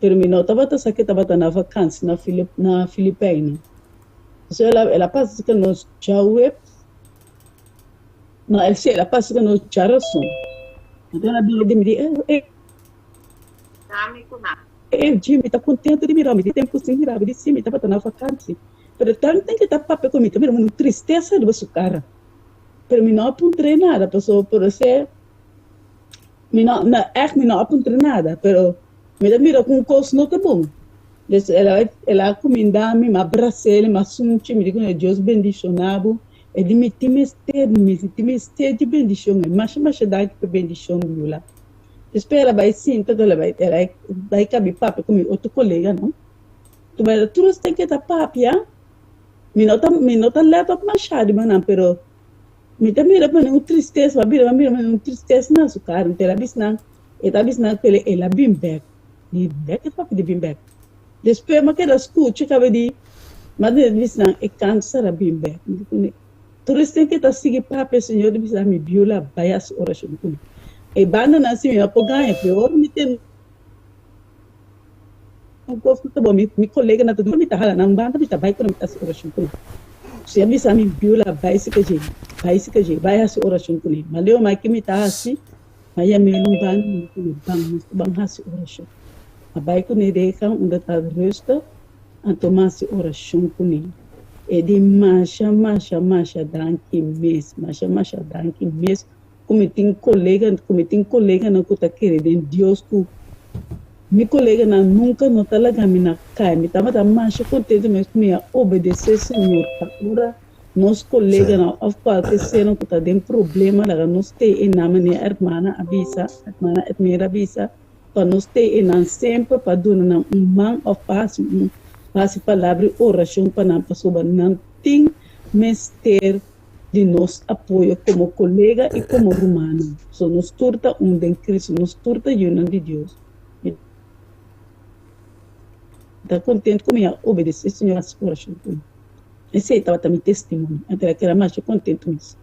terminou, estava na vacância na Filipinas. Então ela passa que nós tchau, não, ela passa que nós tcharação. Então ela me diz, Jimmy, está contente de mirar, me tempo sem mirar, me disse, sim, estava na vacância. Pero tem que estar papo comigo, também uma tristeza de sua cara. Pero me não apontei nada, pessoal, por ser, echt me não apontei nada, pero me mira com coisa não tá bom. Ela comenda me abracei, me assunte, me digo, Deus bendicionado, e de me time este de bendição, mas dá que bendição de lá. Espera, vai sim, ela vai caber papo com outro colega, não? Tu vai, tu tem que estar papo, já? Me nota leva machado, mas não, pero me tá mira para uma tristeza, mira uma tristeza na sua cara, então ela bisna pele ela bim back, de back é papo de bim back. Depois mas que ela escuta, cabe de, mas ela bisna é câncer a bim back. Tu tem que estar seguir papo, senhor, bisna me viola, vai as oração comigo. E banda nasi mi apoganha pior mi tem o gosto tá bom mi colega na tudo mi tá hala na banda mi tá vai quando mi tá oração com se a missa mi viola vai se que vai a oração com ele mas eu mais que mi tá assim mas a mi não bang hasi oração a vai com ele kan onde tá resta a tomar se oração com ele e de masha danke mes como tem colega na que tá querendo Deus que meu colega nunca não tá lá na cai me tava mais contente mas me obedecer Senhor agora nós colega na of qualquer cena que tá tem problema lá nós tem na minha irmã avisa para nós tem sempre para dar man of passe palavra oração para na pessoa não tem mestre de nos apoio como colega e como humano. So, nos turta em Cristo, nos turta união de Deus. Está contente com a obedecer, Senhor, as orações. Esse aí estava também testemunho. Então, eu era mais contente com isso.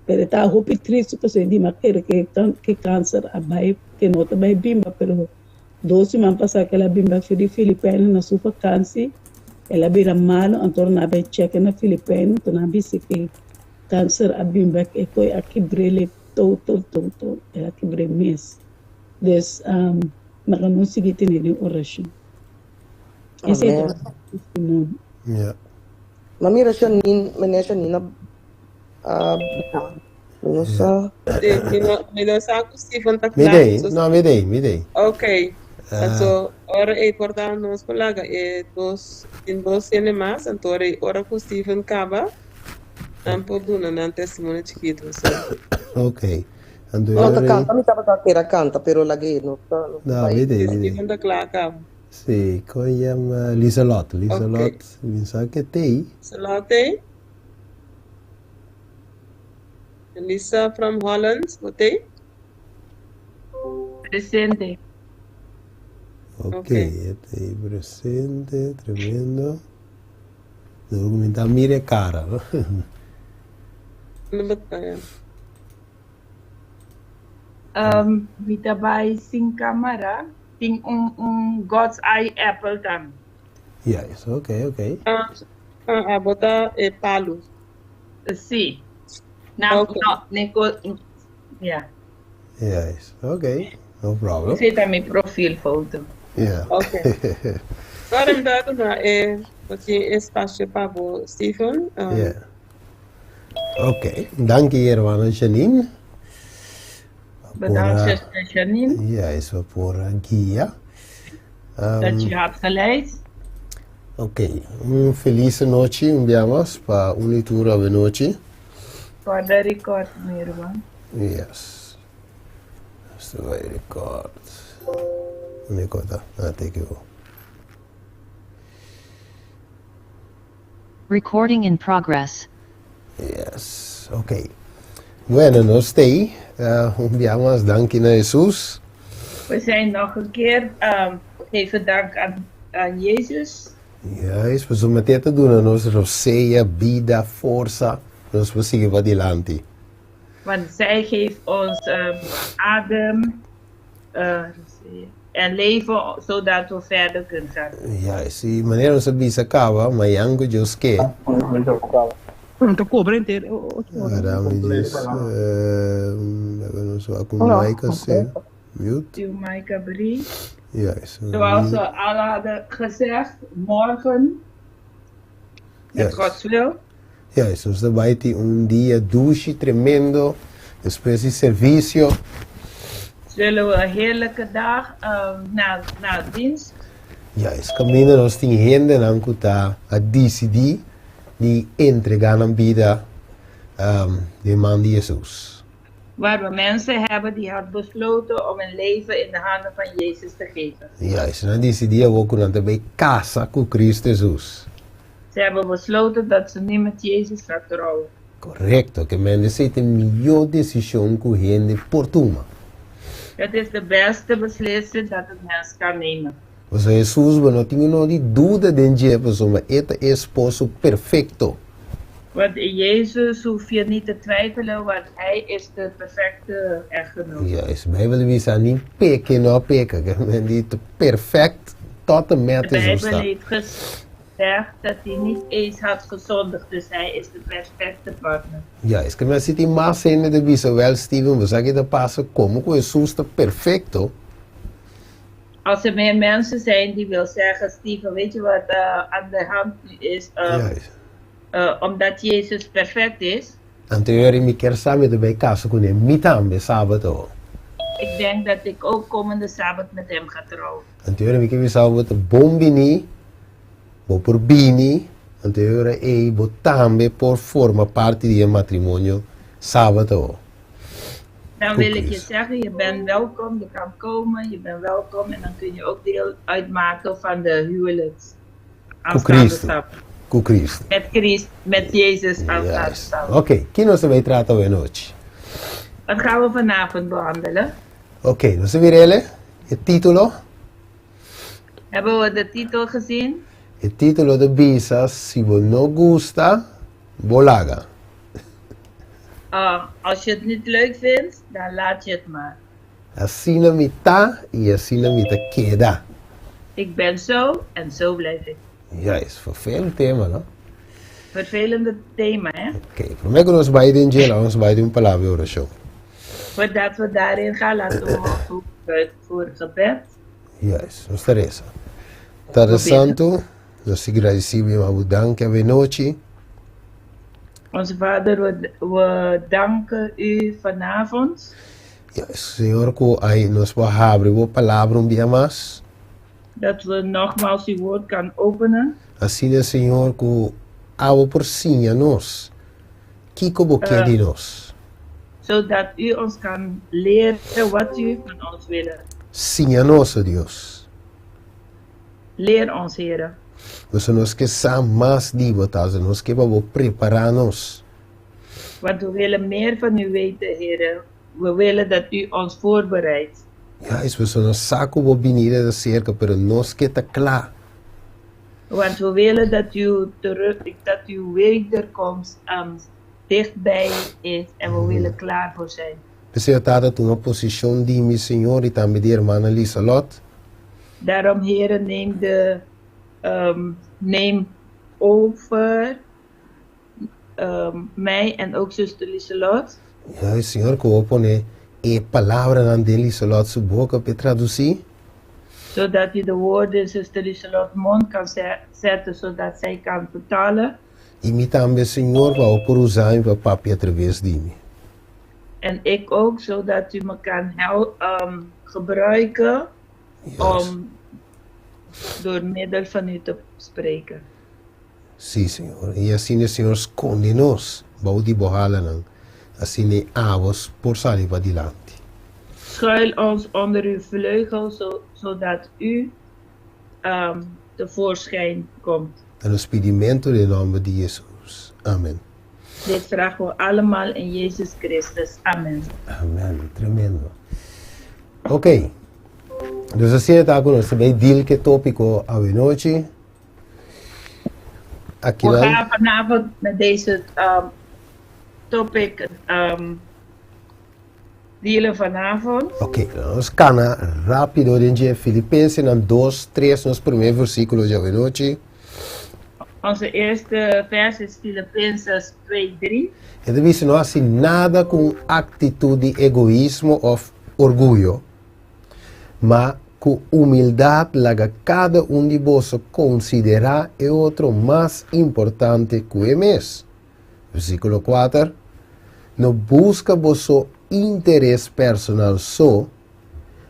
Pero está a roupa triste, que você diz, mas que câncer, a bai, que não está bem bimba, pero 12 semanas passadas, aquela bimba foi de Filipinas, na sua câncer, ela vira malo, então na vai check na Filipinas, então na visse que câncer a bimba que foi aqui brele todo, ela que brele mês. Des mas não segui tendo oração. Esse é o testemunho. Yeah. Mamira Shanin, Manashanina, não sei. Me saco Stephen tá Me claro. dei. Ok. So, ora é importante nós colega em dois cenas mais, então ora com Stephen Caba, não pode não testemunho chiquito. Ok. No, canta, mi stava a canta, però la che non vedi. Stephen tá claro, Caba. Sì, con Liselot, Okay. mi sa che te. Salate. Lisa from Holland, what day? Presente. Ok, te presente, tremendo. Devo cominciare a mirare cara. Vita by sin camera, ting God's Eye Apple tam. Yes, ok. Bota palo. Sì. Now, Okay. no, yeah. Yes, ok. No problem. Sì, è mio profile foto. Yeah. Okay. Agora me dá porque espaço para o Stephen. Yeah. Ok, dank je Irwana Janine. Bedankt, zuster Janine, Yes, voor guia. dat je hebt geleid. Ok, un felice noche abbiamo para unitura veloce. Voor de record, Mirwan. Yes. So I record. Take you. Recording in progress. Yes, ok. Bueno, no stay. Abbiamo dank in Jesus. We zijn nog een keer geven dank aan Jezus. Yes, we zullen meteen te doen. Nos roseia, vida, forza. Nos we siguen wat adelante. Want zij geeft ons adem, en leven zodat we verder kunnen gaan. Ja, zie, meneer onze bisa kawa, maar yango joske. Te cobra inteiro. Adame diz, eu não sou a comunaica, sim. Mute. Uw Micah 3. Juist. Zoals we al hadden gezegd, morgen, met Juist. Gods wil, Juist, nos vai ter dia douche tremendo, depois de serviço. zullen we een heerlijke dag na dienst. Juist, caminho nós tem gente não que tá a decidir de entregar a vida de man de Jesus. Waar we mensen hebben die hadden besloten om hun leven in de handen van Jezus te geven. Juist, nós decidimos ook dat we casa com Cristo Jesus. Ze hebben besloten dat ze niet met Jezus gaan trouwen. Correcto, que men decide a melhor decisão que gente por toma. Dat is de beste beslissing dat een mens kan nemen. Mas Jesus, não tinha não de dúvida de que pessoa é esposo perfeito. Want in Jezus hoef je niet te twijfelen, want Hij is de perfecte echtgenoot. Juist, a Bíblia diz niet peque não peca, que men diz perfect tot en met De Jesus Bijbel está. heeft gezegd dat hij niet eens had gezondigd, dus Hij is de perfecte partner. Juist, que men zit mais ainda de bisa wel Steven, você aqui da passa como que Jesus está perfeito. Als er meer mensen zijn die wil zeggen, Steven, weet je wat aan de hand nu is? Juist. Omdat Jezus perfect is. Anterior me quer saber de bij casa com ele, me também sábado. Ik denk dat ik ook komende Sabbat met hem ga trouwen. Anterior me quer saber de bombini, bo por bini, anterior bo também por forma parte de matrimônio sábado. Dan wil ik je Chris. zeggen, je bent welkom, je kan komen, je bent welkom en dan kun je ook deel uitmaken van de huwelijks. Aanstaande Cristo. stap. Com Cristo. Met Jezus aanstaande Yes. stap. Ok, que nós vai tratar hoje à noite? Wat gaan we vanavond behandelen? Ok, nós veremos o título. Hebben we de titel gezien? O título de Bisa, se você não gosta, bolaga. Als je het niet leuk vindt, dan laat je het maar. Assim na mitad e assim na mitad queda. Ik ben zo en zo blijf ik. Juist, vervelend tema, não? Vervelende thema, hè? Ok, primeiro que nós vamos em gelo, nós vamos een palavra oração. Voordat we daarin gaan, laten we ons buiten voor het gebed. Juist, nós teresa. Tada Santo, nós te agradecemos a dank a noite. Onze Vader, we danken u vanavond. Juist, Senhor, que aí nós vamos abrir a palavra dia mais. Dat we nogmaals uw woord kan openen. Assim, Senhor, que abo por sim a nós. Kiko boquinha de nós. Zodat u ons kan leren wat u van ons wil. Sim a nós, ó Deus. Leer ons, Heer. Você nos que sabe mais de botar, nós que vamos preparar-nos. Want we willen meer van u weten, Heer. We willen dat u ons voorbereidt. Ja, is we nos saco bo venir de cerca, pero nós que está claro. Want we willen dat uw wederkomst dichtbij is en we willen klaar voor zijn. Você está dando uma posição de mi Senhor e também de irmã Lisa Lot. Daarom, Heer, neem over mij en ook zuster Lieselot. Ja, Senhor, que eu pone a palavra na de Lisa Lot sua boca para traduzir. Zodat u de woorden zuster Lieselot mond kan zetten, zodat zij kan vertalen. E me também, Senhor, vai por usar em papai através de mim. En ik ook, zodat u me kan gebruiken om door middel van u te spreken. Sim, Senhor. E assim, Senhor, esconde-nos. Bom de borrala, assim, avos por sair para adiante. Schuil ons onder uw vleugel, zodat u tevoorschijn komt. En nos pedimento em nome de Jesus. Amém. Dit vragen we allemaal in Jezus Christus. Amen. Amém. Tremendo. Ok. Dus assim está conosco. Bem, dil que tópico a noite. Aqui We lá. gaan vanavond met deze topic delen vanavond. Ok, nós cana rápido de Filipenses 2, 3, nos primeiro versículo de hoje. Onze eerste vers is Filippenzen 2, 3. E deve não assim nada com atitude de egoísmo ou orgulho, mas com humildade laga cada de vós considerar o outro mais importante que ele mesmo. Versículo 4. Não busca vosso interesse personal só,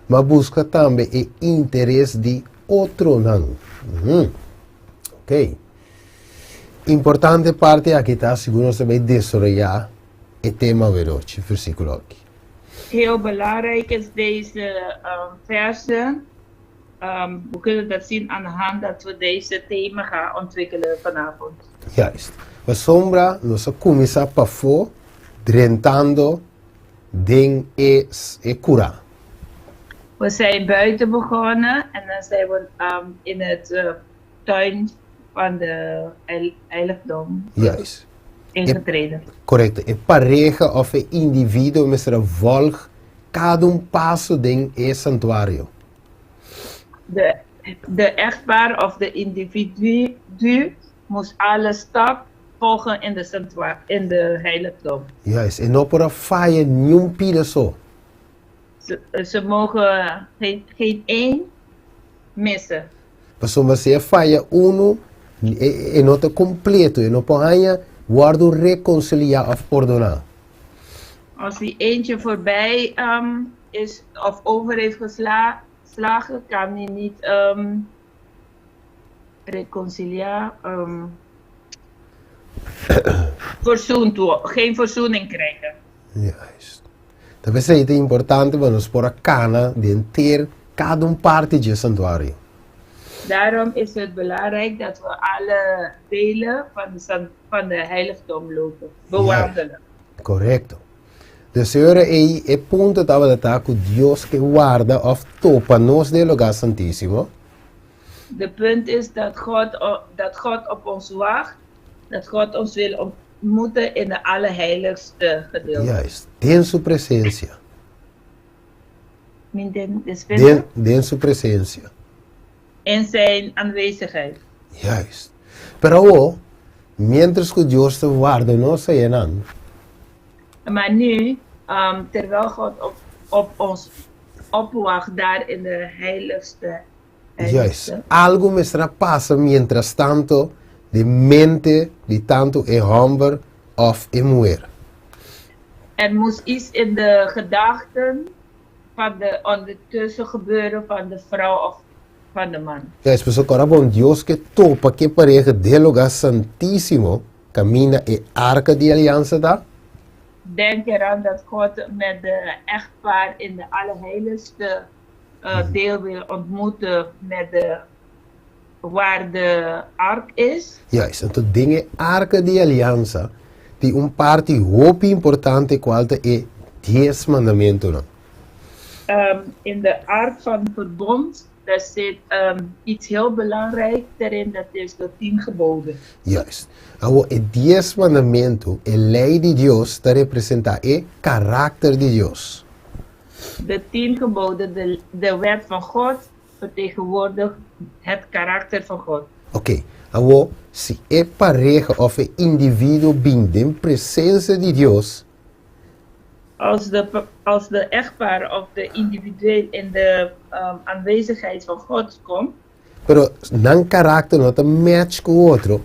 mas busca também o interesse de outro não. Ok. Importante parte aqui está, segundo nós também desarrollar o tema veloce, versículo aqui. Heel belangrijk is deze versen. We kunnen dat zien aan de hand dat we deze thema gaan ontwikkelen vanavond. Juist. A sombra nós começa para fora, drentando den e cura. We zijn buiten begonnen en dan zijn we in het tuin van de heiligdom Juist. ingetreden. Correto. E pareja of e indivíduo mesra volg cada passo den e santuário. De echtpaar of de individu moest alle stap volgen in de heiligdom. Juist. E não para falha nenhum pida só. Ze mogen geen één missen. Mas você falha e não está completo. E não pode guardo reconciliar of perdonar. Als die eentje voorbij is of over heeft geslagen, kan hij niet reconciliar, geen verzoening krijgen. Juist. Talvez seja importante para nós pôr a cana de ter cada parte do santuário. Daarom is het belangrijk dat we alle delen van de heiligdom lopen, bewandelen. Correcto. De Senhor é ponto estava de estar com Deus que guarda of topa nos de lugar santíssimo. De punt is dat God op ons wacht, dat God ons wil ontmoeten in de allerheiligste gedeelte. Juist. Den sua presença. Den sua presença. In zijn aanwezigheid. Juist. Pero mientras que Deus te guarda, não sei não. Maar nu, terwijl God op ons opwacht daar in de heiligste. Juist. Algo me será passa mientras tanto de mente de tanto e homem of e mulher. Er moest iets in de gedachten van de ondertussen gebeuren van de vrouw of van de man. Juist, pues agora bom Deus que topa que pareja de lugar santíssimo camina e arca de aliança da. Denk eraan dat God met de echtpaar in de allerheiligste deel wil ontmoeten waar de ark is. Juist, então dinge arca de aliança die parte hoop importante qualte e 10 mandamento não. In de ark van verbond, daar zit iets heel belangrijk erin, dat is de 10 geboden. Juist. Agora, e 10 mandamento, e lei de Deus, está representa e karakter de Deus. De 10 geboden, de wet van God, vertegenwoordigt het karakter van God. Ok. Agora, se é pareja of e indivíduo bem de presença de Deus, Als de echtpaar of de individueel in de aanwezigheid van God komt. pero não karakter não te match com o outro.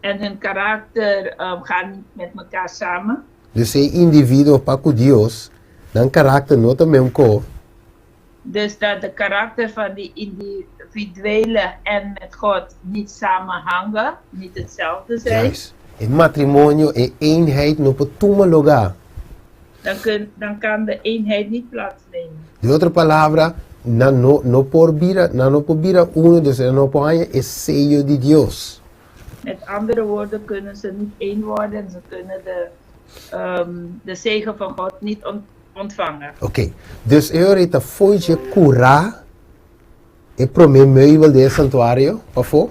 En hun karakter gaat niet met elkaar samen. Dus é indivíduo para com Deus, não karakter não te mesmo com. Dus dat de karakter van die individuele en met God niet samenhangen, niet hetzelfde zijn. Juist. Het matrimônio é eenheid no toma lugar. Dan kan de eenheid niet plaatsnemen. De outra palavra, não por vira uno, dus não pode é sello de Deus. Met andere woorden kunnen ze niet één worden en ze kunnen de zegen van God niet ontvangen. Ok, dus eu rita foi de curar e promer meubel de santuário, of voor?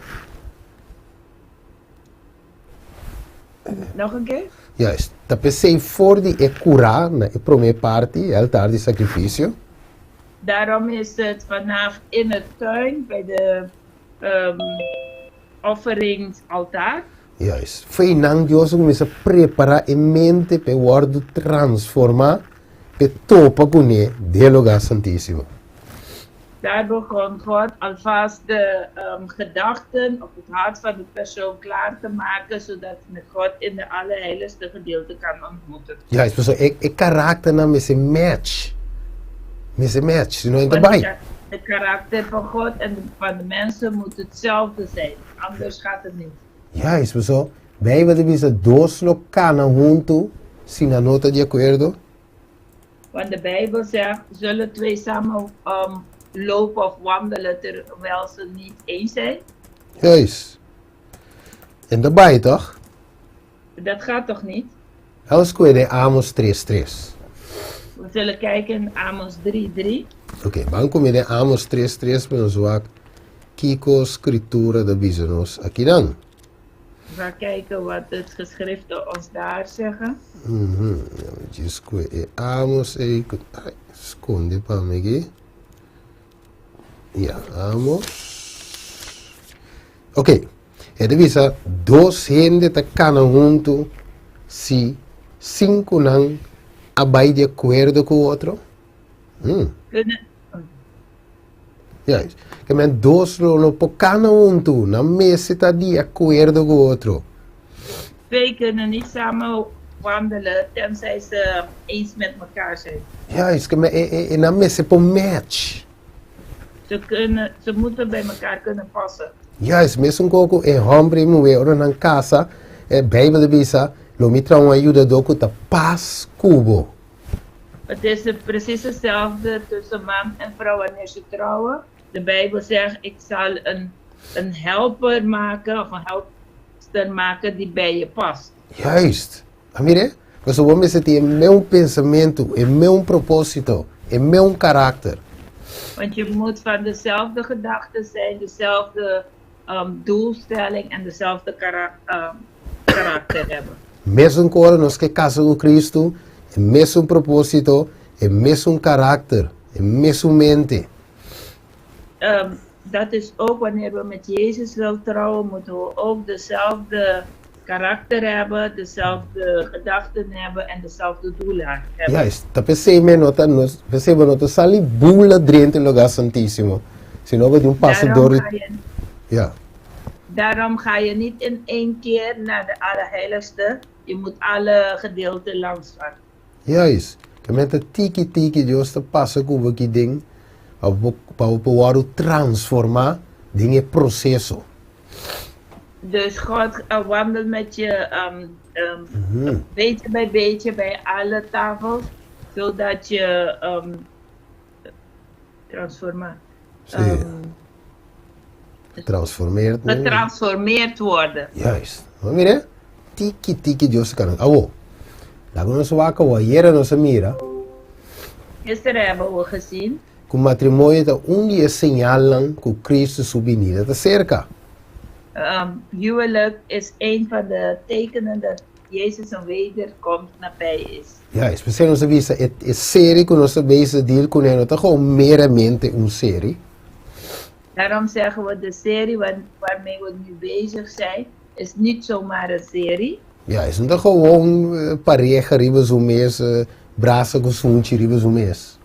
Nog een keer? Juist. Dat pensei voor die cura, na a primeira parte, altar de sacrifício. Daarom is het vandaag in het tuin bij de offeringsaltaar. Juist. Foi nang Deus começa a preparar a mente para o ordo transformar para topa com de lugar santíssimo. Daar begon God alvast de gedachten op het hart van de persoon klaar te maken, zodat men God in de allerheiligste gedeelte kan ontmoeten. Juist, pessoal, é karakter na se match. Se match, se não é Want daarbij. het karakter van God en van de mensen moet hetzelfde zijn, anders gaat het niet. Juist, pessoal. Bijbel diz dois no cana junto, sin a nota de acordo. Want de Bijbel zegt, zullen twee samen lopen of wandelen terwijl ze niet eens zijn? Juist. En daarbij toch? Dat gaat toch niet? Elas coisas Amos 3:3. We zullen kijken in Amos 3:3. Ok, vamos comer Amos 3:3 para nos ver Kiko escritura da Bizanos aqui dan. We gaan kijken wat het geschriften ons daar zeggen. Amos, esconde para mim aqui. Ja, Amos. Ok, ele visa dois gente tá cana junto se cinco não abai de acordo com o outro. Kunnen, Ja, que men dois no pocana junto, na mesa tá de acordo com o outro. twee kunnen niet samen wandelen tenzij ze eens met elkaar zijn. Ja, is que men na mesa po match. Ze moeten bij elkaar kunnen passen. Ja, is mesmo coco e hombre moeiro na casa, Bijbel bisa, lo mitra uma ajuda doku ta paz cubo. Het is precies hetzelfde tussen man en vrouw wanneer ze trouwen. De Bijbel zegt, ik zal een helper maken of een helpster maken die bij je past. Juist. Amire, mas o homem se tem meu pensamento, é meu propósito, é meu caráter. Want je moet van dezelfde gedachten zijn, dezelfde doelstelling en dezelfde karakter hebben. Mesmo cor nós que casa com Cristo, é mesmo propósito, é mesmo caráter, é mesmo mente. Dat is ook wanneer we met Jezus willen trouwen, moeten we ook dezelfde karakter hebben, dezelfde gedachten hebben en dezelfde doelen hebben. Juist. Dat percebe nota sali bula dentro do lugar santíssimo. Senão vai de passador. Ja. Daarom ga je niet in één keer naar de Allerheiligste. Je moet alle gedeelten langs gaan. Juist. Que met de tiki Deus te passa com o que ding, para o transformar dingen processo. Dus God wandelt met je beetje bij beetje bij alle tafels, zodat je getransformeerd worden. Juist. Maar mire, tiki Deus kan. Awo. Lago nos waka wa yera nos mira. Gisteren hebben we gezien. Que o matrimônio é onde señalan que Cristo subvenida está cerca. Huwelijk is een van de tekenen dat Jezus een wederkomst nabij is. Ja, especial nós visa é série que nós bezig deal com ele, não gewoon meramente série. Daarom zeggen we de serie waarmee we nu bezig zijn, is niet zomaar een serie. Ja, is niet gewoon pareja ribas um mês, braça com sunchi ribas um mês.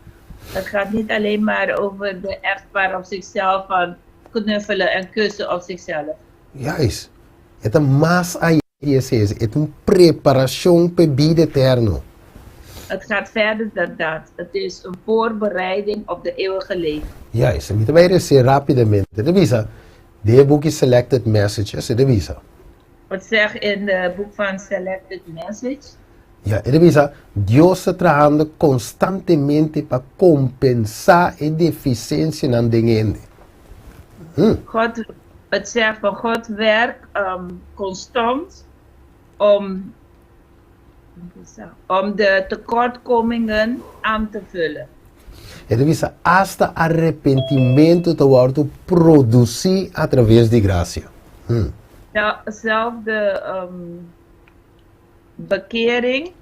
Het gaat niet alleen maar over de echtpaar op zichzelf, van knuffelen en kussen op zichzelf. Juist. Het is mais aí, het is een preparação para vida eterno. Het gaat verder dan dat. Het is een voorbereiding op de eeuwige leven. Juist. En wij recen rapidamente. De visa, de boekje Selected Messages, de visa. Wat zegt in het boek van Selected Message? Ja, de visa, Deus está trabajando constantemente para compensar a deficiência na dingen. Het zegt van God werkt constant om de tekortkomingen aan te vullen. Ele visa hasta arrependimento te worden produzir através de graça. Zelfde bekering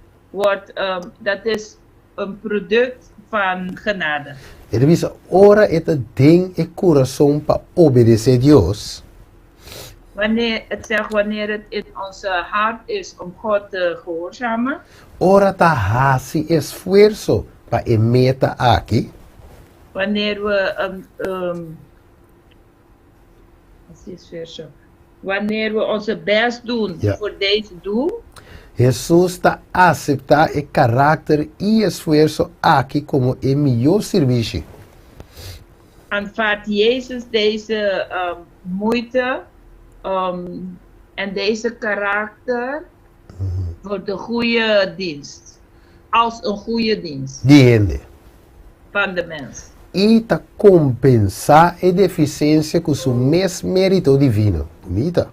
dat is een product van genade. Er is ora het ding e coração para obedecer Deus. Wanneer het in onze hart is om God te gehoorzamen, Ora ta hasi esfuerzo para emeta aqui. wanneer we wanneer we onze best doen Ja. voor deze doel, Jesus está aceitar o caráter e esforço aqui como o melhor serviço. aanvaardt Jezus deze moeite en deze karakter voor de goede dienst. Als een goede dienst De gente. van de mens. E ta compensar a deficiência com seu mesmo mérito divino. Bonita.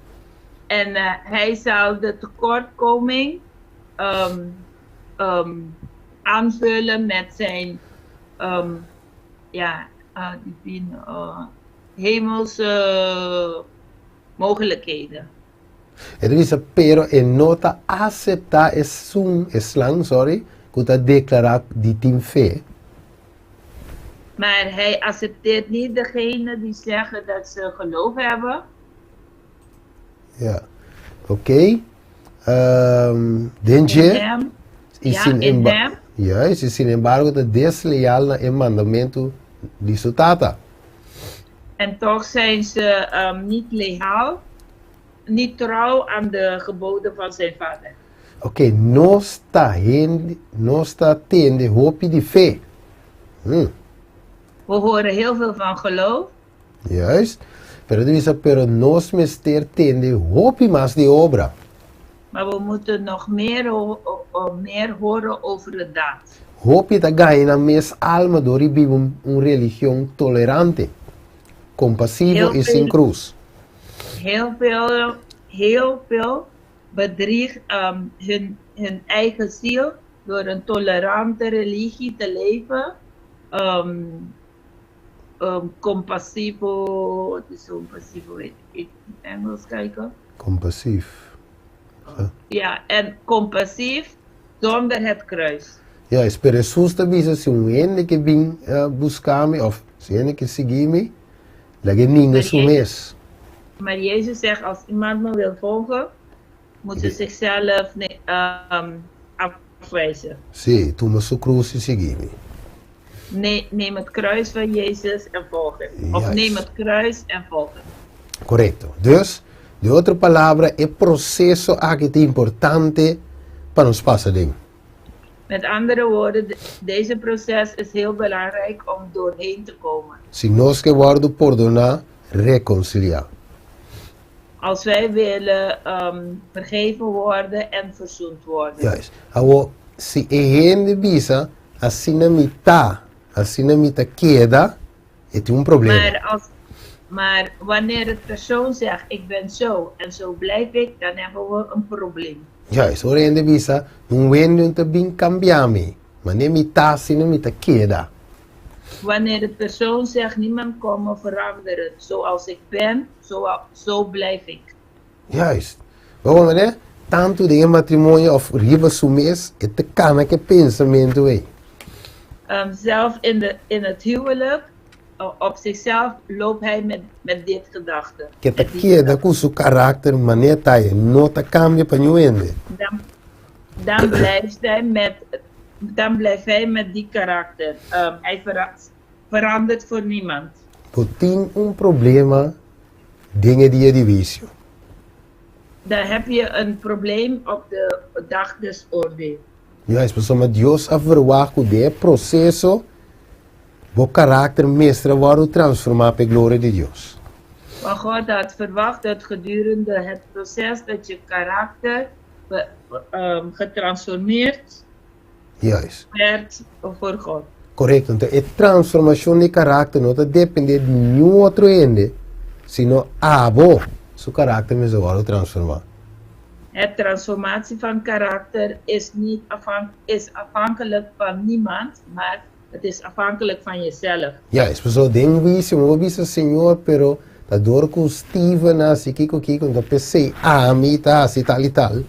En hij zal de tekortkoming aanvullen met zijn hemelse mogelijkheden. Er is pero en nota aceitar slang, sorry, que ta declarar de team fé. Maar hij accepteert niet degene die zeggen dat ze geloof hebben. Ja. Oké. Denje. In hem. Ja, in hem. Ja, e sin embargo ta desleal na el mandamento de sua tata. En toch zijn ze niet legaal, niet trouw aan de geboden van zijn vader. Ok, nós está tendo hoop de fé. We horen heel veel van geloof, Juist. Pero nós mester tende hoop mais de obra. maar we moeten nog meer horen over de daad. Hoop dat ganha na mes alma door die een religião tolerante, compassivo Heel e veel. sem cruz. Heel veel bedriegt hun eigen ziel door een tolerante religie te leven. Compassivo, wat is zo'n passivo in Engels kijken? Compassief. Ja, en compassief zonder het kruis. Ja, pero Jesus também se ene que vem buscar me of se ene que seguir me, lage ninguém su mes. Maar Jezus zegt, als iemand me wil volgen, moet ze zichzelf afwijzen. Sim, toma su cruz e seguir me. Neem het kruis van Jezus en volg hem. Of Juist. neem het kruis en volg hem. Correto. Dus, de outra palavra, é processo aqui é importante para nos passar ding. Met andere woorden, deze proces is heel belangrijk om doorheen te komen. Se nós que guardo perdonar, reconciliar. Als wij willen vergeven worden en verzoend worden. Juist. Agora, se a gente visa, assim na mitad queda, é um problema. Maar wanneer het persoon zegt, ik ben zo en zo blijf ik, dan hebben we een probleem. Juist. Ora a gente visa, não vende também cambiar me, mas na mitad, assim na mitad queda. Wanneer het persoon zegt, niemand kan me veranderen. Zoals ik ben, zo blijf ik. Juist. Waarom, né? Tanto de matrimônio of riba sumes, é te cana que pensamento é. Zelf in het huwelijk, op zichzelf, loopt hij met dit gedachte. Que te queda com seu caráter, maneta e nota cambia para ninguém. Dan blijft hij met die karakter. Hij verandert voor niemand. Tem problema dingen die divisio. Dan heb je een probleem op de dag des oordeels. Juist, mas Deus a verwacht de processo, o caráter mestre vai transformar para a glória de Deus. Maar God had verwacht dat gedurende het proces dat je karakter getransformeerd Juist. werd voor God. Correto. Então, a transformação de caráter não depende de nenhum outro ende, sino seu caráter mesmo vai transformar. Het transformatie van karakter is niet afhankelijk van niemand, maar het is afhankelijk van jezelf. Juist, pessoal, tem vício, Senhor, pero tá dor com Steven, assim, kiko, então pensei, me tá, assim, tal e tal.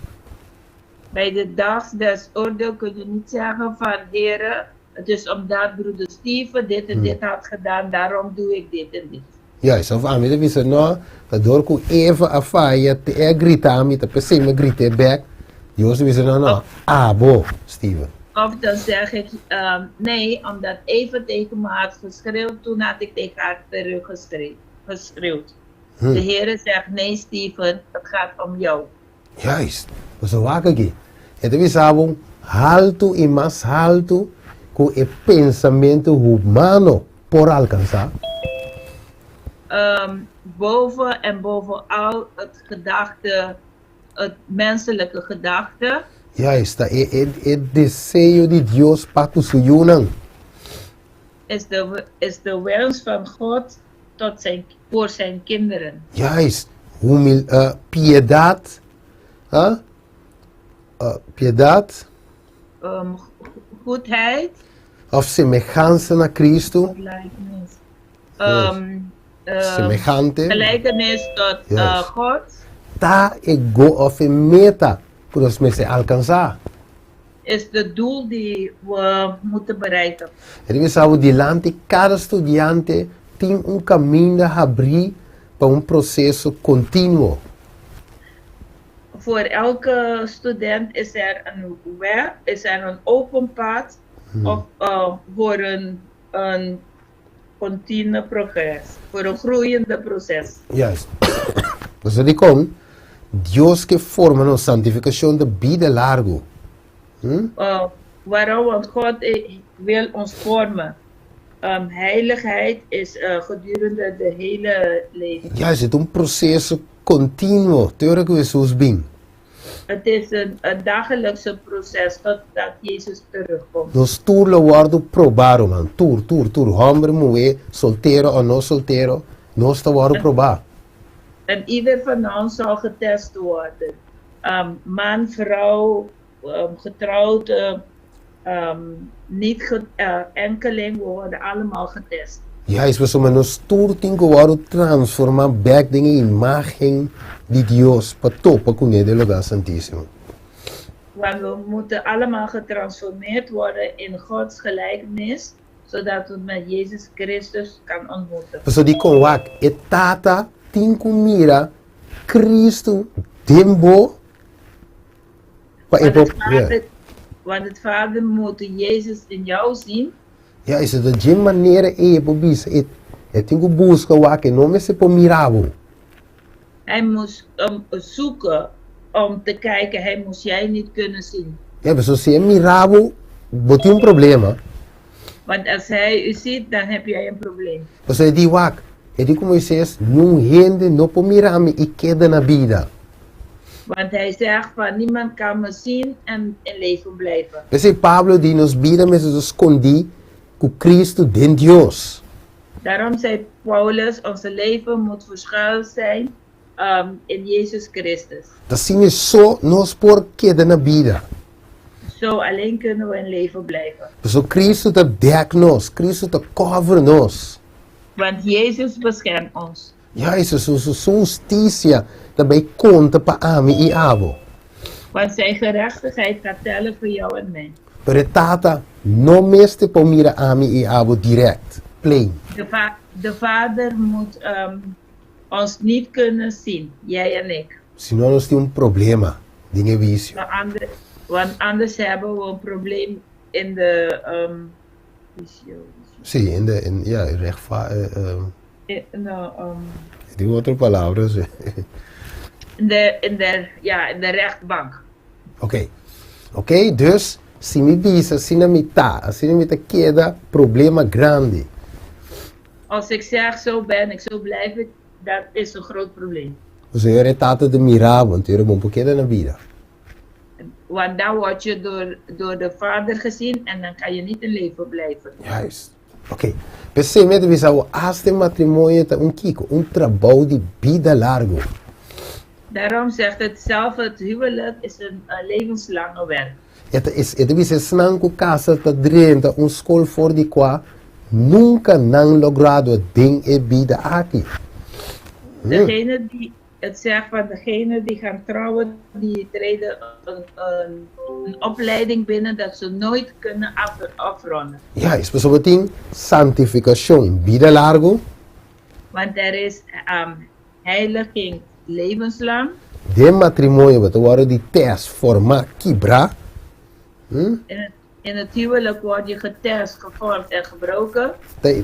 Bij de dag des oordeel kun je niet zeggen van, heren, het is omdat broeder Steven dit en dit had gedaan, daarom doe ik dit en dit. Juist, of aan mij wisten nou, dat door ik even afvaaien, te grita me, te per me grita back. Joost wisten nou, abo, Steven. Of dan zeg ik, nee, omdat even tegen me had geschreeuwd, toen had ik tegen haar terug geschreeuwd. De Heer zegt, nee Steven, het gaat om jou. Juist, zo waak ik. En dan is het halto e mas halto, com e pensamento humano por alcançar. Boven en bovenal het gedachte, het menselijke gedachte. Juist, het desejo de Dios para tu suyunan. Is de wens van God voor zijn kinderen. Juist, piedad, piedad, goedheid. of semejanza na Cristo. Semejante. Gelijkenis tot God. Ta ego of meta, para os meses alcançar. Is het doel die we moeten bereiken. En we zouden diante cada estudiante tem caminho a abrir para processo contínuo. Voor elke student is er een weg, is er een open pad of voor een continu progress, voor een groeiende proces. Juist. Dus dat komt, Dios que forma een santificación de vida largo. Waarom? Want God wil ons vormen. Heiligheid is gedurende de hele leven. Juist, het is een proces continuo, terwijl we Jesus bem. Het is een dagelijkse proces totdat Jezus terugkomt. Nós tudo worden probado, man. Tur. Homem, mulher, solteiro ou não solteiro, nós te worden probado. En ieder van ons zal getest worden. Man, vrouw, getrouwd, enkeling, we worden allemaal getest. Juist, we zullen ons tudo tem que worden transformar back dingen in imagem de Dios, para topa com ele lugar santíssimo. Want we moeten allemaal getransformeerd worden in Gods gelijkenis, zodat we met Jezus Christus kan ontmoeten. Zo die kon wak, etata, tinko mira, Cristo, dembo. Want het Vader moet Jezus in jou zien. Ja, is het de manier bobis, het tinko busca wak, en não se po miravo. Hij moest zoeken om te kijken, hij moest jij niet kunnen zien. Ja, maar als je miravo, bot een probleem. Want als hij u ziet, dan heb jij een probleem. Dus hij die wak, hij die como dices, não rende, não po mirame e queda na vida. Want hij zegt van niemand kan me zien en in leven blijven. Esse Pablo die nos vida mas nos escondi com Cristo den Dios. Daarom zei Paulus, onze leven moet verschuild zijn in Jezus Christus. Assim é só nós por queda na vida. Zo alleen kunnen we in leven blijven. So Cristo te dek nos, Cristo te cover nos. Want Jezus beschermt ons. Ja, isso sua justiça também conta para ami e avo. Want zijn gerechtigheid gaat tellen voor jou en mij. Pero tata, no meste po mira ami e avo direct, plain. De Vader moet ons niet kunnen zien, jij en ik. Senão nós temos problema, dingen vício. Want anders hebben we een probleem in de Sim, die outra palavra. in de rechtbank. Oké, dus se me bisa, se na mita queda problema grande. Als ik zeg zo ben ik, zo blijf ik, dat is een groot probleem. Você é tata de mirar, want er bom porque na vida. Want dan word je door de Vader gezien en dan kan je niet in leven blijven. Juist. Oké. Pensei mesmo que o este matrimônio é kiko, trabalho de vida largo. Daarom zegt het zelf, het huwelijk is een levenslange werk. Het is snanco casa ta drenta school voor die qua nunca nan logrado ding e vida aqui. het zegt van degene die gaan trouwen, die treden een opleiding binnen dat ze nooit kunnen afronden. Juist, bijvoorbeeld in santificación, vida largo, Want er is heiliging levenslang. de matrimonio, wat worden die test forma kibra, In het huwelijk word je getest, gevormd en gebroken.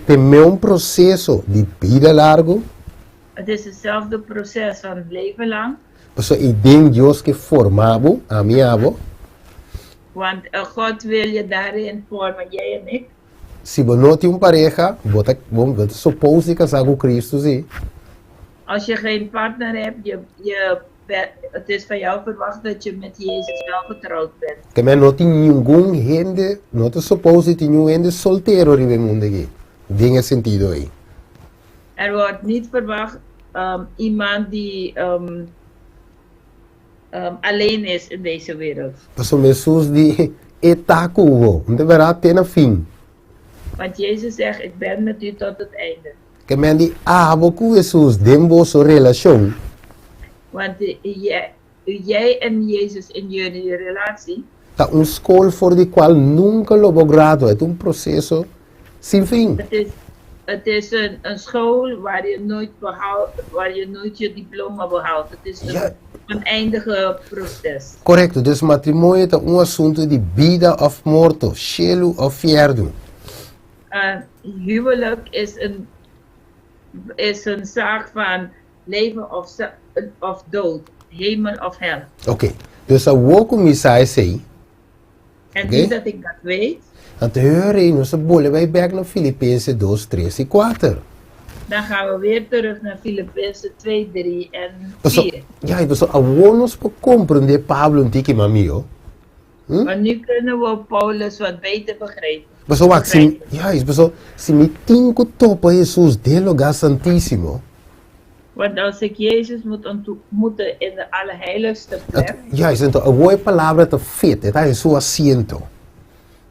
tem un proceso de vida largo, Het is hetzelfde proces van het leven lang. pues ik denk Dios que formabo, amiabo, Want God wil je daarin vormen, jij en ik. si vos no tiene un pareja, vos suppose casar con Cristo, sí. Als je geen partner hebt, het is van jou verwacht dat je met Jezus wel getrouwd bent. Que men no tiene ningún gente, no te suppose tiene ningún gente soltero en el mundo aquí. Dingen sentido ahí. Er wordt niet verwacht iemand die alleen is in deze wereld. Pues Jesús di etakubo, de verdad tiene fin. Want Jezus zegt, ik ben met u tot het einde. Que men di abo ku Jesús, dembo su relación. Want jij en Jezus in jullie relatie, Está un school voor die cual nunca lo logrado. Es un proceso sin fin. het is een school waar je nooit je diploma behaalt. Het is Ja. een eindige proces. Correcto, dus matrimonio es un asunto de vida of morto, cielo of fierdo. Huwelijk is een zaak van leven of dood, hemel of hel. Ok, dus a woku misai sei, En Oké. niet dat ik dat weet, aan te horen in onze bolle bij back naar Filippenzen 2, 3 y 4. dan gaan we weer terug naar Filippenzen 2, 3 en Dus 4. ja, dus awonos po comprende Pablo un tiki mamio. Maar nu kunnen we Paulus wat beter begrijpen. Pues wat si ja, is pues si mi tinko topa Jesus de lugar santísimo. Want als ik Jezus moet ontmoeten in de allerheiligste plek, Ja, is então a boa palavra te fit, het is su asiento.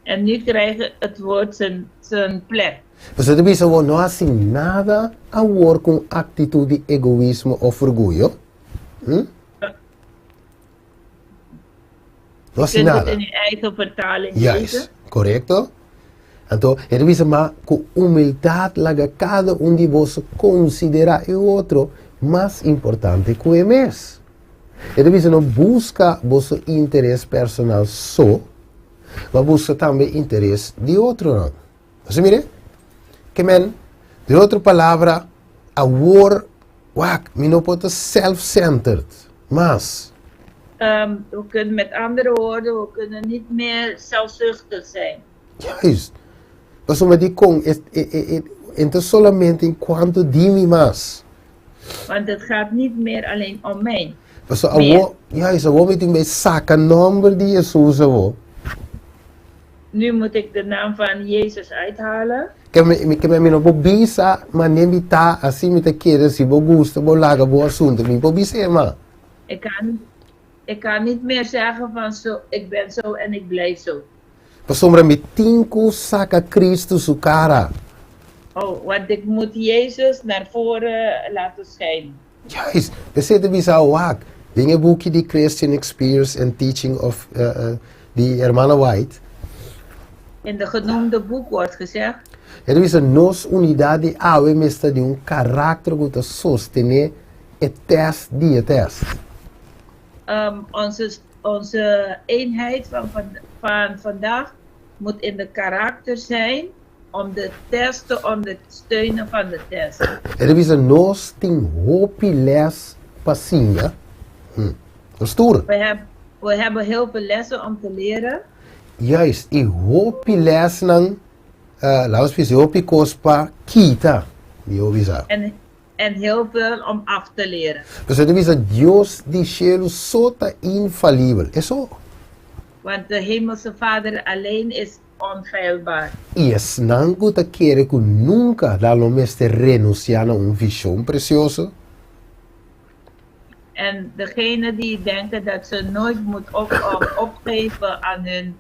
en nu krijgt het woord zijn plek. Pues de bisa no hace nada a ver con actitud de egoísmo o orgullo. No Je hace kunt het nada. in je eigen vertaling Juist, lezen. correcto? Então, ele diz, mas com humildade, laga cada de vós considera o outro mais importante que ele mesmo. Ele diz, não busca vosso interesse personal só, mas busca também interesse de outro. Não? Você mire? Que men, de outra palavra, a word, me não pode self-centered, mas... We kunnen met andere woorden, we kunnen niet meer zelfzuchtig zijn. Juist. Mas uma de com, então solamente enquanto dimi mais. Want het gaat niet meer alleen om mij. Mas a wo, juist, a wo met me saca number de Jesus wo. Nu moet ik de naam van Jezus uithalen. Que me no bobisa, mas nem me tá assim me te querer se bo gusta, bo laga bo assunto, me bobisa ma. Ik kan niet meer zeggen van zo, ik ben zo en ik blijf zo. Mas sombra me tinko saca Cristo su cara. Oh, want ik moet Jezus naar voren laten schijnen. Juist, we zitten bij zo wak. Dingen boekje die Christian Experience and Teaching of die Hermana White. In de genoemde boek wordt gezegd, Er is een nos unidade ave mesta de un carácter que te sostener e test die test. onze eenheid van vandaag moet in de karakter zijn om de test te ondersteunen van de test. Er is een nos ting hopi les passinha. Stoer. We hebben heel veel lessen om te leren. Juist, i hopi les nang, laat ons hopi kospa kita. Die hopi sa. En heel veel om af te leren. Dus er is een Dios die cielo sota infalível. Eso. Want de hemelse Vader alleen is onfeilbaar. Y es nango te quiere que nunca da lo meste renunciar a un visión precioso. En degene die denken dat ze nooit moet opgeven aan hun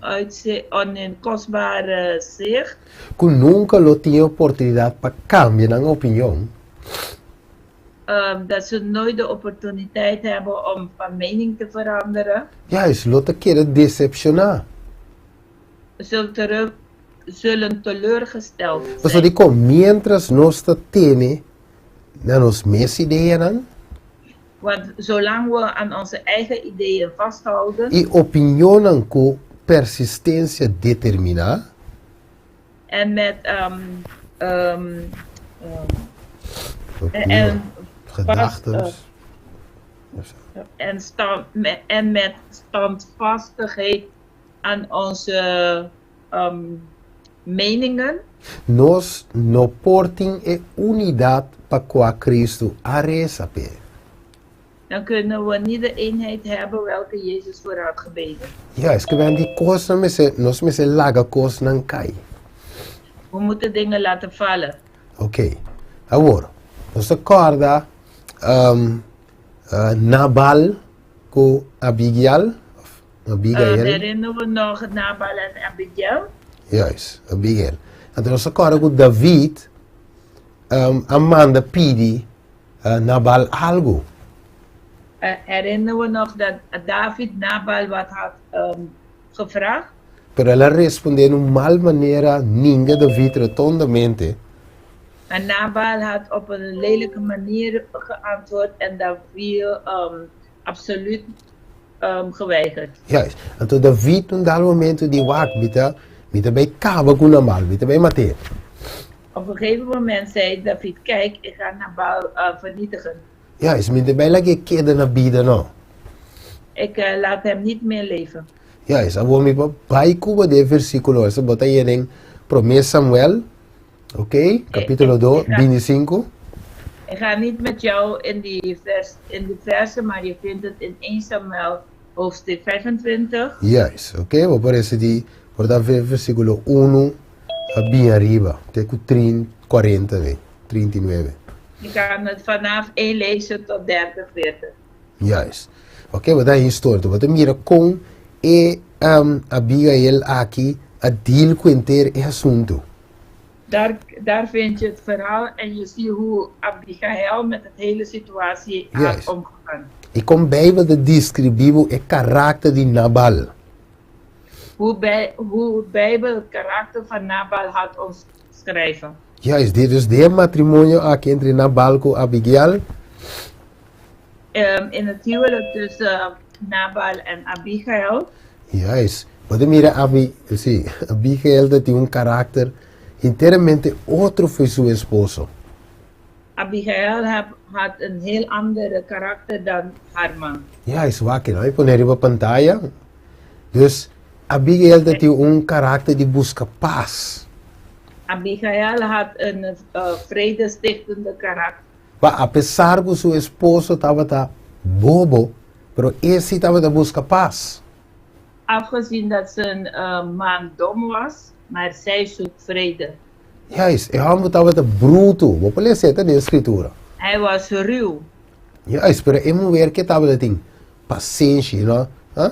een kostbare zicht. Que nunca lo tinha oportunidade para cambiar een opinião. Dat ze nooit de opportuniteit hebben om van mening te veranderen. Juist, lo te querer decepcionar. Zullen teleurgesteld Mas zijn. digo, mientras nós temos na nos minhas ideias, Want zolang we aan onze eigen ideeën vasthouden e opinião com persistência determinar, en met en gedachtes, en met standvastigheid aan onze meningen, nós não portem e unidade para qual Cristo aresape. dan kunnen we niet de eenheid hebben welke Jezus voor had gebeden. Ja, is que vem die coisa, nós me se laga coisa não cai. We moeten dingen laten vallen. Ok. Agora, nós acorda Nabal com Abigail. Herinneren we nog Nabal en Abigail? Juist, Abigail. Então nós acorda com David, Amanda pedi Nabal algo. Herinneren we nog dat David Nabal wat had gevraagd? Pero ela respondeu de mal maneira, ninguém David rotondamente. En Nabal had op een lelijke manier geantwoord en David absoluut geweigerd. Juist. Então David in dat moment die waak, met bij kaba com Nabal, met bij Mateo. Op een gegeven moment zei David, kijk, ik ga Nabal vernietigen. Juist, met bij lage kede na bida no. Ik laat hem niet meer leven. Juist, abo mi pai cuba de versículo, essa bota aí em 1 Samuel, ok? Capítulo 2, 25. Ik ga niet met jou in die versen, maar je vindt het in 1 Samuel hoofdstuk 25. Juist, ok? Vou aparecer de, por dar versículo 1 bem arriba, até com 40, 39. Je kan het vanaf 1 lezen tot 30, 40. Juist. Ok, vou dar a história. Vou mira com Abigail aqui a deal com esse assunto. Daar vind je het verhaal en je ziet hoe Abigail met het hele situatie had omgegaan. E com Bijbel de descrever o karakter de Nabal. Hoe de Bijbel het karakter van Nabal had omschreven. Juist, dit is de matrimonio aqui entre Nabal com Abigail. In het huwelijk tussen Nabal en Abigail. Juist. Pode mirar Abigail dat tem caráter inteiramente outro foi seu esposo. Abigail had een heel ander karakter dan haar man. Juist, wakker. Eu poner op pantalla. Dus Abigail dat tem caráter de busca paz. Abigail had een vredestichtende karakter. Maar apesar que seu esposo estava bobo, pero esse estava de busca paz. Afgezien dat zijn man dom was, maar zij zoekt vrede. Juist, hij estava de bruto. Vou ler certo na escritura. Hij was ruw. Juist, pero ele não que estava de tem paciência, não? Huh?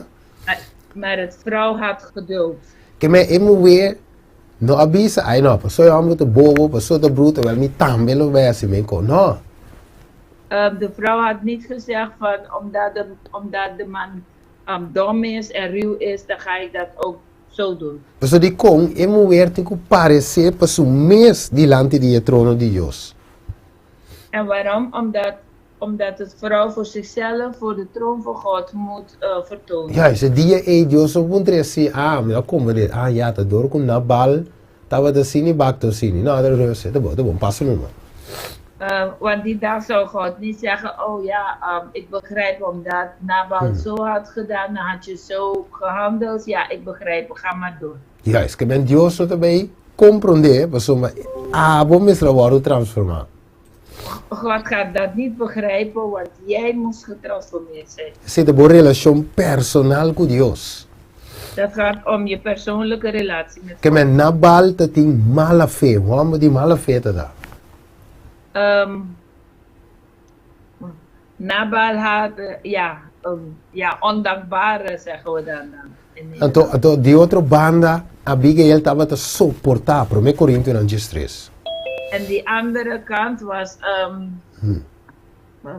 Maar het vrouw had geduld. Que me ele weer no avisa, ai não, pessoa é muito bobo, pessoa de bruto, wel me também lo vai assim, me con, não. De vrouw had niet gezegd van omdat de man dom is en ruw is, dan ga ik dat ook zo doen. Pessoa de com, ele weer tem que parecer para su mês diante de trono de Deus. En waarom? Omdat het vrouw voor zichzelf, voor de troon van God moet vertonen. Ja, esse dia Deus não pode dizer, mas como ele, ja, tá dor com Nabal, tava da cine bak to cine. Não, tá bom, passa numa. Want die dag zou God niet zeggen, oh ja, ik begrijp omdat Nabal zo had gedaan, dan had je zo gehandeld. Ja, ik begrijp, ga maar door. Ja, is que ben Deus não também compreender, pessoa, vamos trabalhar transformar. God gaat dat niet begrijpen, want jij moest getransformeerd zijn. Você tem uma relação personal com Deus. Dat gaat om je persoonlijke relatie met Que men Nabal tem mala fé, vamos de mala fé te dar. Nabal had, ondankbare zeggen we dan. in Então, Nederland. de outra banda, Abigail estava a suportar, para 1 Coríntios antes 3. En die andere kant was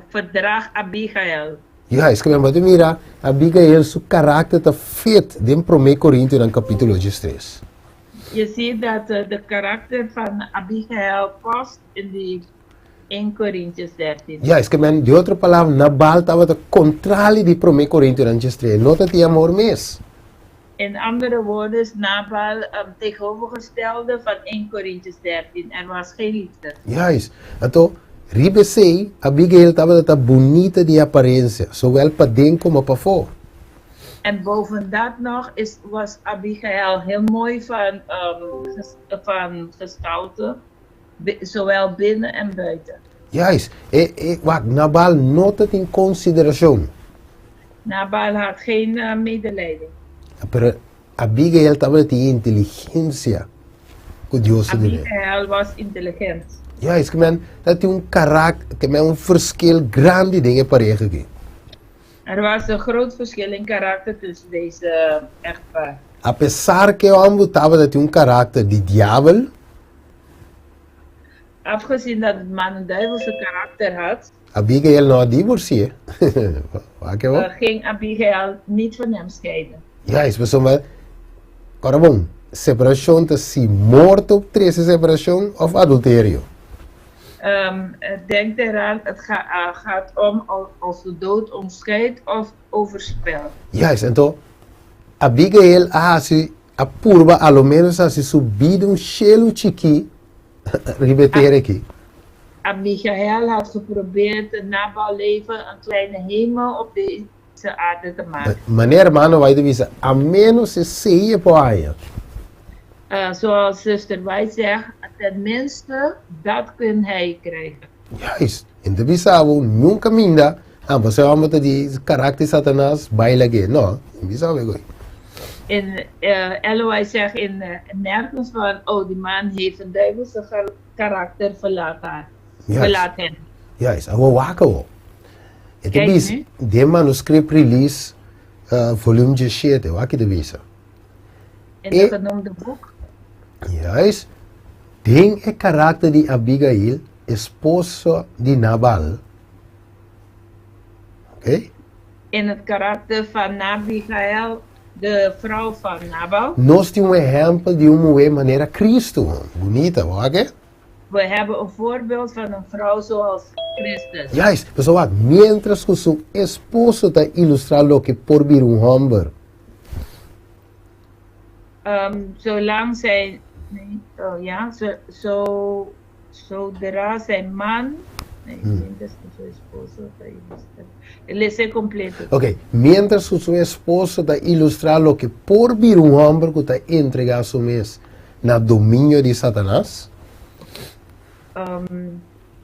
verdrag Abigail. Ja, is que mas mira, Abigail, seu caráter está feito de 1 Coríntios no capítulo 3. Je ziet dat de karakter van Abigail past in die 1 Corinthians 13. Ja, is que man, de outra palavra, Nabal estava a contrário de 1 Coríntios antes 3. Nota tinha amor mesmo. In andere woorden is Nabal tegenovergestelde van 1 Corinthians 13. Er was geen liefde. Juist. Então, Ribe sei, Abigail estava bonita de aparência, zowel para dentro como para fora. En boven dat nog was Abigail heel mooi van gestalte, zowel binnen en buiten. Juist. Wat Nabal not het in consideração. Nabal had geen medelijden. Pero Abigail estava de inteligência que Deus te deu. Abigail was intelligent. Ja, is que man, dat is karakter, que man verschil grande dingen para ele. Er was een groot verschil in karakter tussen deze echtpaar. Apesar que eu ambutava dat hij karakter de diabel, Afgezien dat het man een duivelse karakter had, Abigail não divorcie. ging Abigail niet van hem scheiden. Ja, is pessoal, agora bom, separação tá se morto op 3 separação of adultério. Denk eraan, het gaat om als de dood ontscheidt of overspel. Yes, então Abigail se apurba ao menos se subido selo chiqui repetir aqui. Abigail had geprobeerd het nabouwleven een kleine hemel op deze aarde te maken. Meneer mano vai dizer, a menos se seja poaia. Zoals zuster White zegt, tenminste, dat kan hij krijgen. Juist, in de bisavo nunca minda, você vai botar die karakter Satanas bailage, no, in bisavo In Eloy zegt nergens van, oh die man heeft een duivelse karakter, verlaat haar. Verlaat hen. Juist, we waken wel. Het is de manuscript release volume 17, wat je weten. In het genoemde boek. Juist, ding het karakter die Abigail, esposo di Nabal. Oké? In het karakter van Abigail, de vrouw van Nabal. Nós temos exemplo de uma maneira Cristo. Bonita, ok? We hebben een voorbeeld van een vrouw zoals Christus. Juist, pessoal, mientras que seu esposo está ilustrando lo que por vir homem. Zolang zij, zodra zijn man, lees completo. Ok, mientras que seu esposo está ilustrando lo que por vir homem que está entregado a seu mês na domínio de Satanás.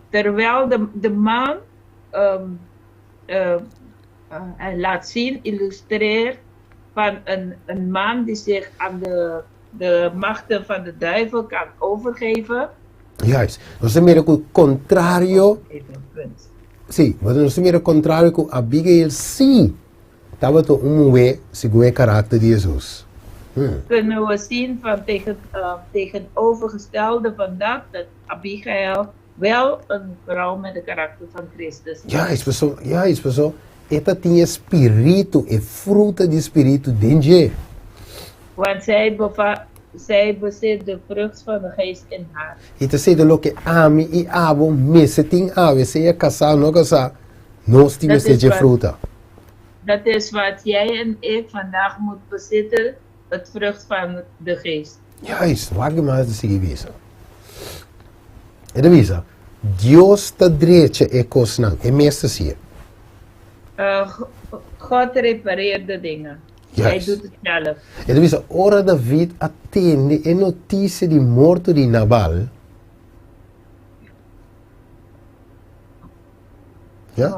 Terwijl de man laat zien, illustreert van een man die zich aan de machten van de duivel kan overgeven. Juist, nós temos o contrário. Sim, mas nós temos o contrário que Abigail sim estava mover segundo o caráter de Jesus. Kunnen we zien van tegenovergestelde van dat Abigail wel een vrouw met de karakter van Christus is. Juist, pessoal. Esta tinha espírito, é fruta de espírito dentro. Want zij bezit de vrucht van de geest in haar. Ita sei de lo que ami e abo, meseting ave, se é casar, não casar, nós temos de fruta. Dat is wat jij en ik vandaag moeten bezitten, het vrucht van de geest. Juist, waar je maar te zeggen wezen. En de wezen, Deus te dreetje e kosnang, e meeste zie je. God repareert de dingen. Hij doet het zelf. En de wezen, ora David attende e notizie di morto di Nabal. Ja?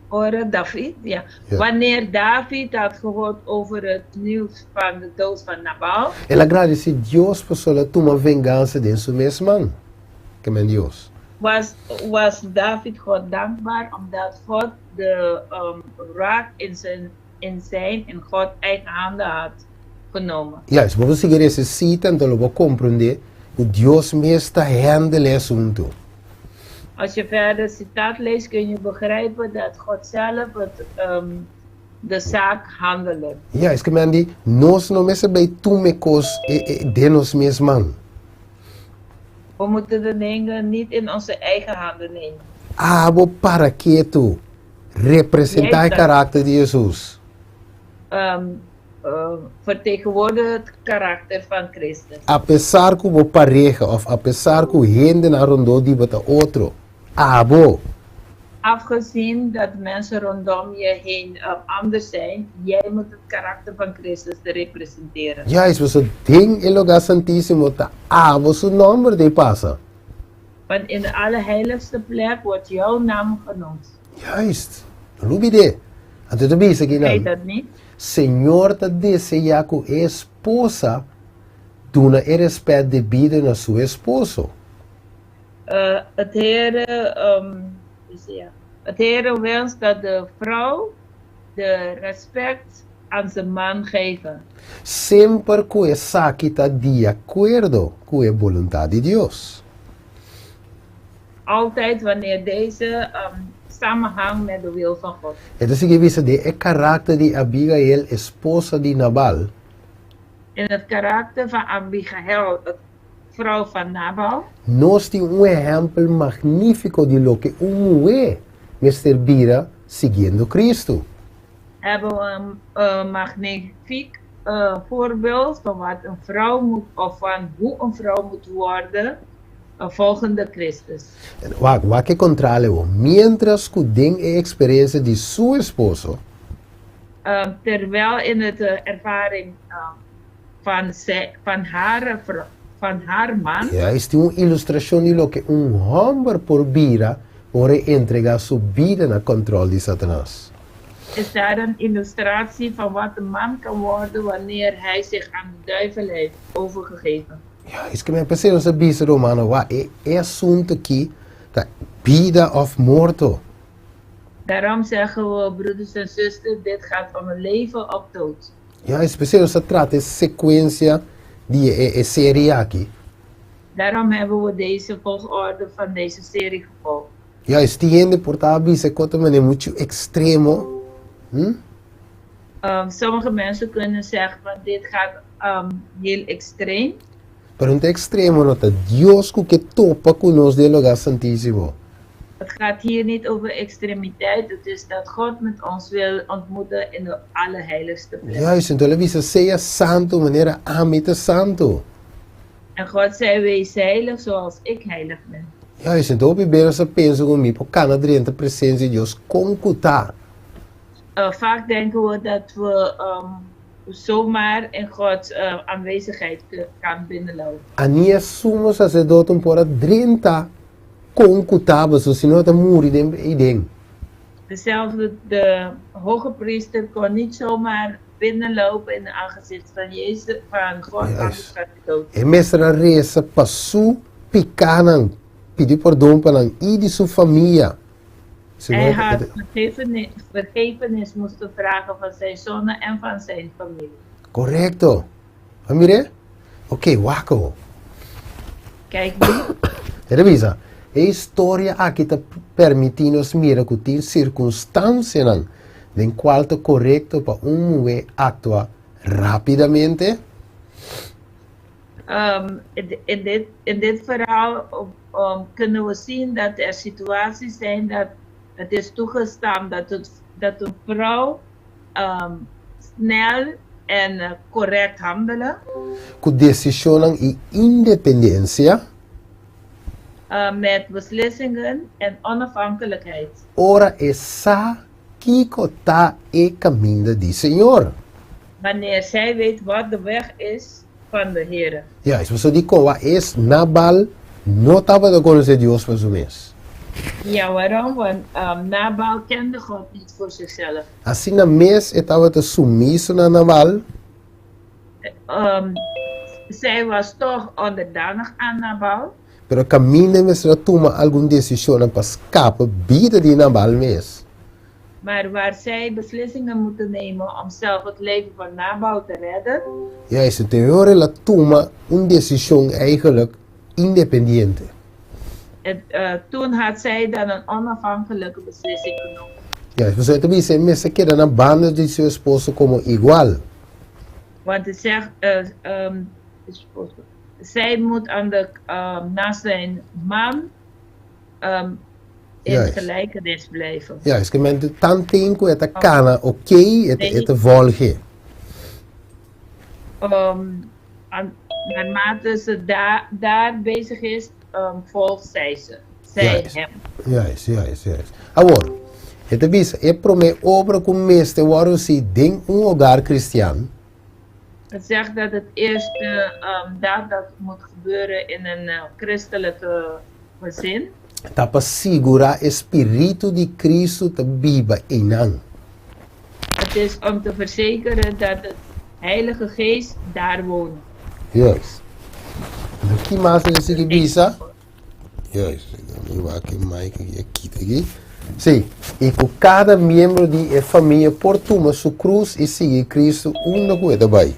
Ora David, ja. Wanneer David had gehoord over het nieuws van de dood van Nabal. Ele agradece Deus por sua toma vingança de seu mesmo man. Que men Deus. Was David God dankbaar omdat God de raak in zijn in God eigen handen had genomen. Juist, vamos seguir esse cita, então eu vou compreender que Deus me está handle esse assunto. Als je verder citaat leest, kun je begrijpen dat God zelf de zaak handelde. Ja, is que me andi, nós não me sabemos tu me cos de nós mesmos. We moeten de dingen niet in onze eigen handen nemen. Abo para que tu representar o caráter de Jesus. Vertegenwoordigen het karakter van Christus. Apesar que o pareja of apesar que o gente na rondou die bata outro. Abo. Afgezien dat mensen rondom je heen anders zijn, jij moet het karakter van Christus representeren. Ja, is was een ding in lugar santíssimo ta abo su nombre de passa. Want in de allerheiligste plek wordt jouw naam genoemd. Juist. Lubide. Anto te bisa aqui Weet não. dat niet? Senhor te deseja que a esposa duna e respeito devido na sua esposo. Het Heere wenst dat de vrouw de respect aan zijn man geven. Sempre que essa que está de acordo com a vontade de Deus. Altijd wanneer deze samenhangt met de wil van God. Então se visa de o caráter de Abigail, esposa de Nabal. In het karakter van Abigail, de vrouw van Nabal, Nós temos exemplo magnífico de lo que mulher me servira seguindo Cristo. hebben we een magnifiek voorbeeld van wat een vrouw moet, of van hoe een vrouw moet worden volgende Christus. Wat que controle mientras que tem a experiência de seu esposo. Terwijl in het ervaring van haar man. Ja, is uma ilustração de lo que homem por vida pode entregar sua vida na controle de Satanás. Is daar een illustratie van wat een man kan worden wanneer hij zich aan de duivel heeft overgegeven. Ja, is que me pensei nessa bisa romana, é assunto aqui da vida of morto. Daarom zeggen we, broeders en zusters, dit gaat om een leven of dood. Ja, especialmente se trata de sequência de série aqui. Daarom hebben we deze volgorde van deze serie gevolgd. Ja, estiende por tabi se conta maneira muito extremo. Sommige mensen kunnen zeggen van dit gaat heel extreem. Pero não é extremo, não tá Deus que topa conosco de lugar santíssimo. Het gaat hier niet over extremiteit, het is dat God met ons wil ontmoeten in de allerheiligste plek. Ja, isso então ele visa seja santo, maneira amita santo. En God zei, wees heilig zoals ik heilig ben. Ja, isso então primeiro você pensa comigo, por cana dentro da presença de Deus, concutar. Vaak denken we dat we zomaar in Gods aanwezigheid kan binnenlopen. Ania sumo sacerdote por 30 concutável, se não tá morir de Dezelfde, de hoge priester kon niet zomaar binnenlopen in het aangezicht van Jezus, van God, anders gaat hij dood. E mestra reza passu picanan, pedir perdão para e de sua família. Hij had vergevenis moesten vragen van zijn zonen en van zijn familie. Correcto. Mire? Ok, waco. Kijk nu. Revisa. A história aqui está permitindo nos mirar que tem circunstâncias em qual é correto para mulher actuar rapidamente. In dit verhaal kunnen we zien dat er situaties zijn dat het is toegestaan dat een vrouw snel en correct handelen. Que decissionen e independência. Met beslissingen en onafhankelijkheid. Ora essa que está e caminho de Senhor. Wanneer zij weet wat de weg is van de Heer. Ja, isso você diz que Nabal não estava de conhecer Deus para o mês. Ja, waarom? Want Nabal kende God niet voor zichzelf. Assim na mês estava te sumisso na Nabal. Zij was toch onderdanig aan Nabal. Pero caminho mesmo toma alguma decisão para escapar vida de Nabal mês. Maar waar zij beslissingen moeten nemen om zelf het leven van Nabal te redden, Juist, het teore la toma een decisión eigenlijk independiente. toen had zij dan een onafhankelijke beslissing genomen. Juist, pues eso dice, me se quedan a banda de su esposo como igual. Want het zegt, zij moet naast zijn man in Juist. gelijkenis blijven. Juist, que men tan tengo eta cana, ok, eta volge. Naarmate ze daar bezig is, volgt zij Juist. hem. Juist. Agora, het dice, e prome obra com meste waarom si ding un hogar cristiano. Het zegt dat het eerste dat moet gebeuren in een christelijke gezin. Tapa segura espírito de Cristo te biba inang. Het is om te verzekeren dat het Heilige Geest daar woont. Juist. Aqui mais esse que bisa. Juist. Eu vou aqui mais aqui. Sim. E com cada membro de família portuma su cruz e sigue Cristo uma coisa daarbij.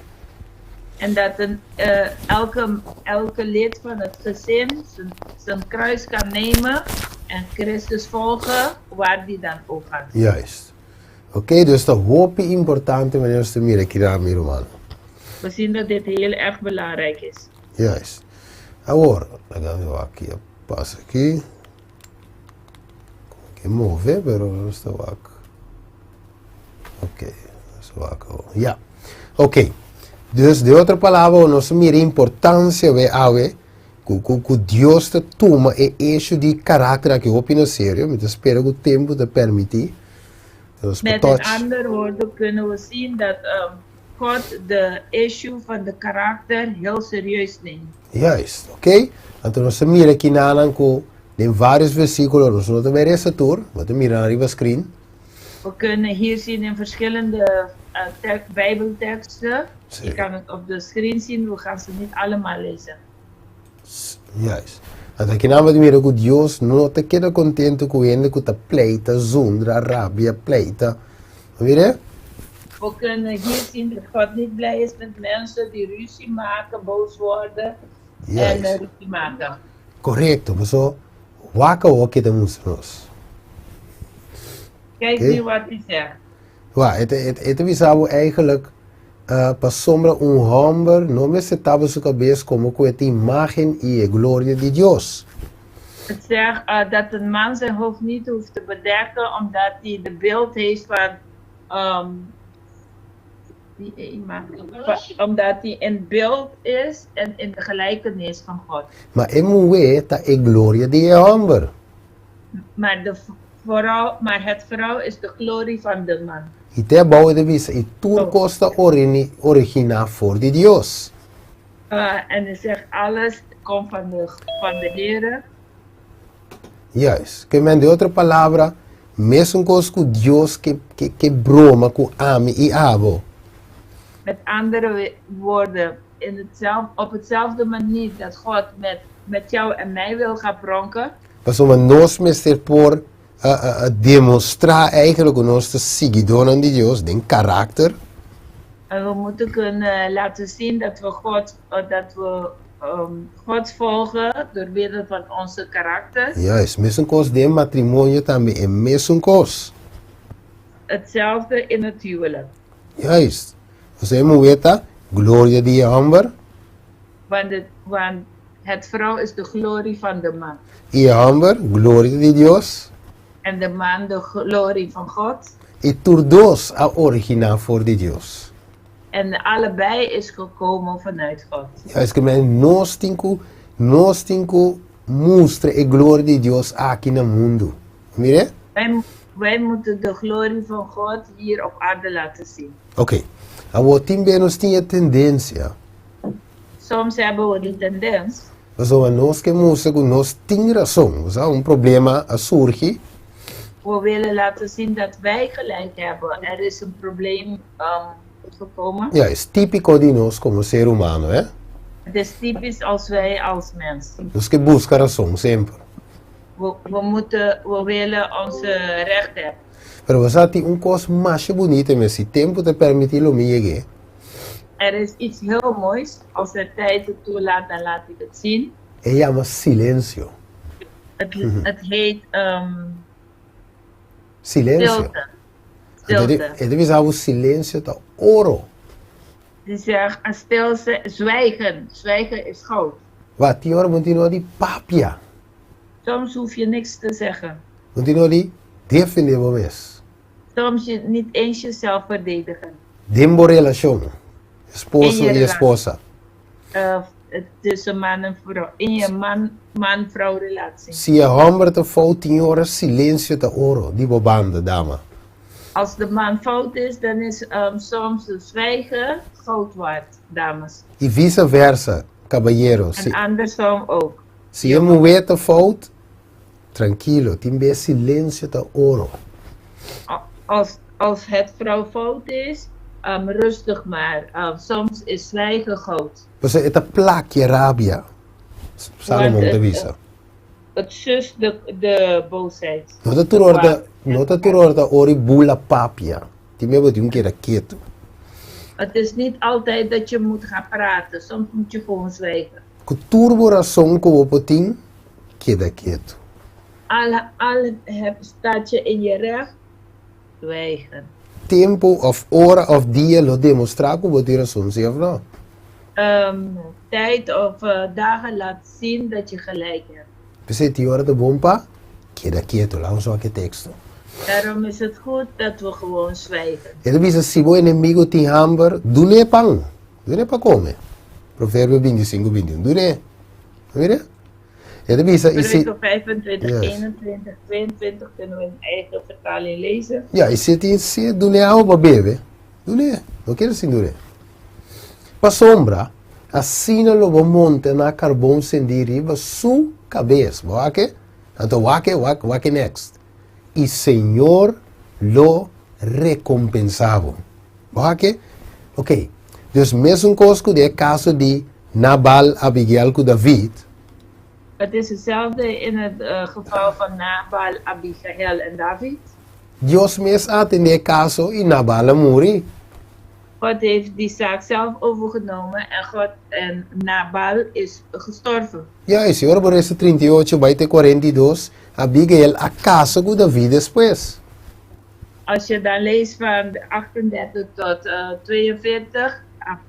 En dat elke lid van het gezin zijn kruis kan nemen en Christus volgen waar die dan ook gaat. Juist. Oké, dus dat hoop je importante wanneer we meer aqui daar meer mano. We zien dat dit heel erg belangrijk is. Juist. Agora, eu aqui passo aqui. Que move, pero não está vaca. Ok, está vaca. Ja. Ok. Dus de outra palavra, nós mira importância we ave que Deus te toma e eixo de caráter que opina sério, mas espero que o tempo te permitir. Met andere woorden kunnen we zien dat God de issue van de karakter heel serieus neemt. Juist, ok? Então nós mira aqui na Ananco, em vários versículos, nós não temos essa tour, mas mira arriba screen. We kunnen hier zien in verschillende Bijbelteksten. Sim. Je kan het op de screen zien, we gaan ze niet allemaal lezen. Juist. Então aqui na mira que Deus não te queda contente com ele que te pleita, zundra, rabia, pleita. Mire? We kunnen hier zien dat God niet blij is met mensen die ruzie maken, boos worden en ruzie maken. Correcto, mas so waka o que temos nós. Kijk nu wat hij zegt. Ja, het visava eigenlijk para sombra hombre não me sentava sua cabeça como com a imagem e a glória de Deus. Het zegt dat een man zijn hoofd niet hoeft te bedekken omdat hij de beeld heeft van omdat hij in beeld is en in de gelijkenis van God. Maar ta a glória de hombre. Maar het vrouw is de glorie van de man. E te bouw de visa e tudo costa original voor de Deus. En hij zegt alles komt van de Heer. Juist. Que men de outra palavra, mesmo coisa que Deus que broma, que ame e abo. Met andere woorden, op hetzelfde manier dat God met jou en mij wil gaan pronken. Mas nós mesmo por demonstrar eigenlijk onze seguidor aan Deus, den karakter. En we moeten kunnen laten zien dat we God volgen door middel van onze karakter. Juist, mesmo coisa de matrimônio também é mesmo coisa. Hetzelfde in het huwelijk. Juist. Você me weta, glória de hombre. Want het vrouw is de glorie van de man. E hombre, glória de Deus. En de man de glorie van God. E todos a original voor de Deus. En allebei is gekomen vanuit God. Juist, que nós temos mostra a glória de Deus aqui no mundo. Mire? Wij moeten de glorie van God hier op aarde laten zien. Oké. Agora, nós temos tendência. Soms hebben we die tendens. Mas nós que mostra que nós temos razão. Problema surge. We willen laten zien dat wij gelijk hebben. Er is een probleem gekomen. Ja, is typico de nós como ser humano, hè? Het is typisch als wij als mens. Dus que busca razão sempre. We willen onze recht hebben. Pero você tem coisa mais bonita, mas se tempo te permitir lo me Er is iets heel moois. Als de tijd het toelaat, dan laat ik het zien. chama silêncio. Het heet Silêncio. stilte. Stilte. Ele diz o silêncio tá ouro. Die zegt een stilte, zwijgen. Zwijgen is goud. Wat die hora continua die papia. Soms hoef je niks te zeggen. Continua die defender mes. Soms je niet eens jezelf verdedigen. Dembo relação. Esposo In je e esposa. Tussen man en vrouw. In je man-vrouw relatie. Se je homem te fout, 10 horas silêncio tá ouro. Die bobanda, dama. Als de man fout is, dan is soms het zwijgen goud waard, dames. E vice-versa, caballero. En andersom ook. Se je mulher te fout, tranquilo. Tem bem silêncio tá ouro. Als het vrouw fout is, rustig maar. Soms is zwijgen goud. Você é plaque rabia. Salomon te visa. Het sust de boosheid. Nota turorda ori bula papia. Ti me bot keer quieto. Het is niet altijd dat je moet gaan praten. Soms moet je gewoon zwijgen. Que turbo razão que o potin queda quieto. Al staat je in je recht, zwijgen. Tempo of hora of dia lo demonstra que botir razão se of não. Tijd of dagen laat zien dat je gelijk hebt. Você ti hora de bompa, queda quieto. Lá usa que texto. Daarom is het goed dat we gewoon zwijgen. Ele diz se o inimigo tem hambre, dune pão. Dune para comer. Provérbio 25:21. Dune. Mira? Ele diz Spreuken 25, 21, 22 kunnen we in eigen vertaling lezen. Ja, e se tem se dune algo bebe. Dune. Não quero assim dune. Pa sombra, assina lo monte na carbon sendi riba su cabeça. Wake? Então wake next. E Senhor lo recompensava. Wake? Ok. Dus mesmo coisa de caso de Nabal, Abigail com David. Het is hetzelfde in het geval van Nabal, Abigail en David. Deus mesmo atende caso e Nabal morre. God heeft die zaak zelf overgenomen en Nabal is gestorven. Ja, e Senhor, por isso 38, vai ter 42, Abigail a casa com David depois. Als je dan leest van 38 tot 42,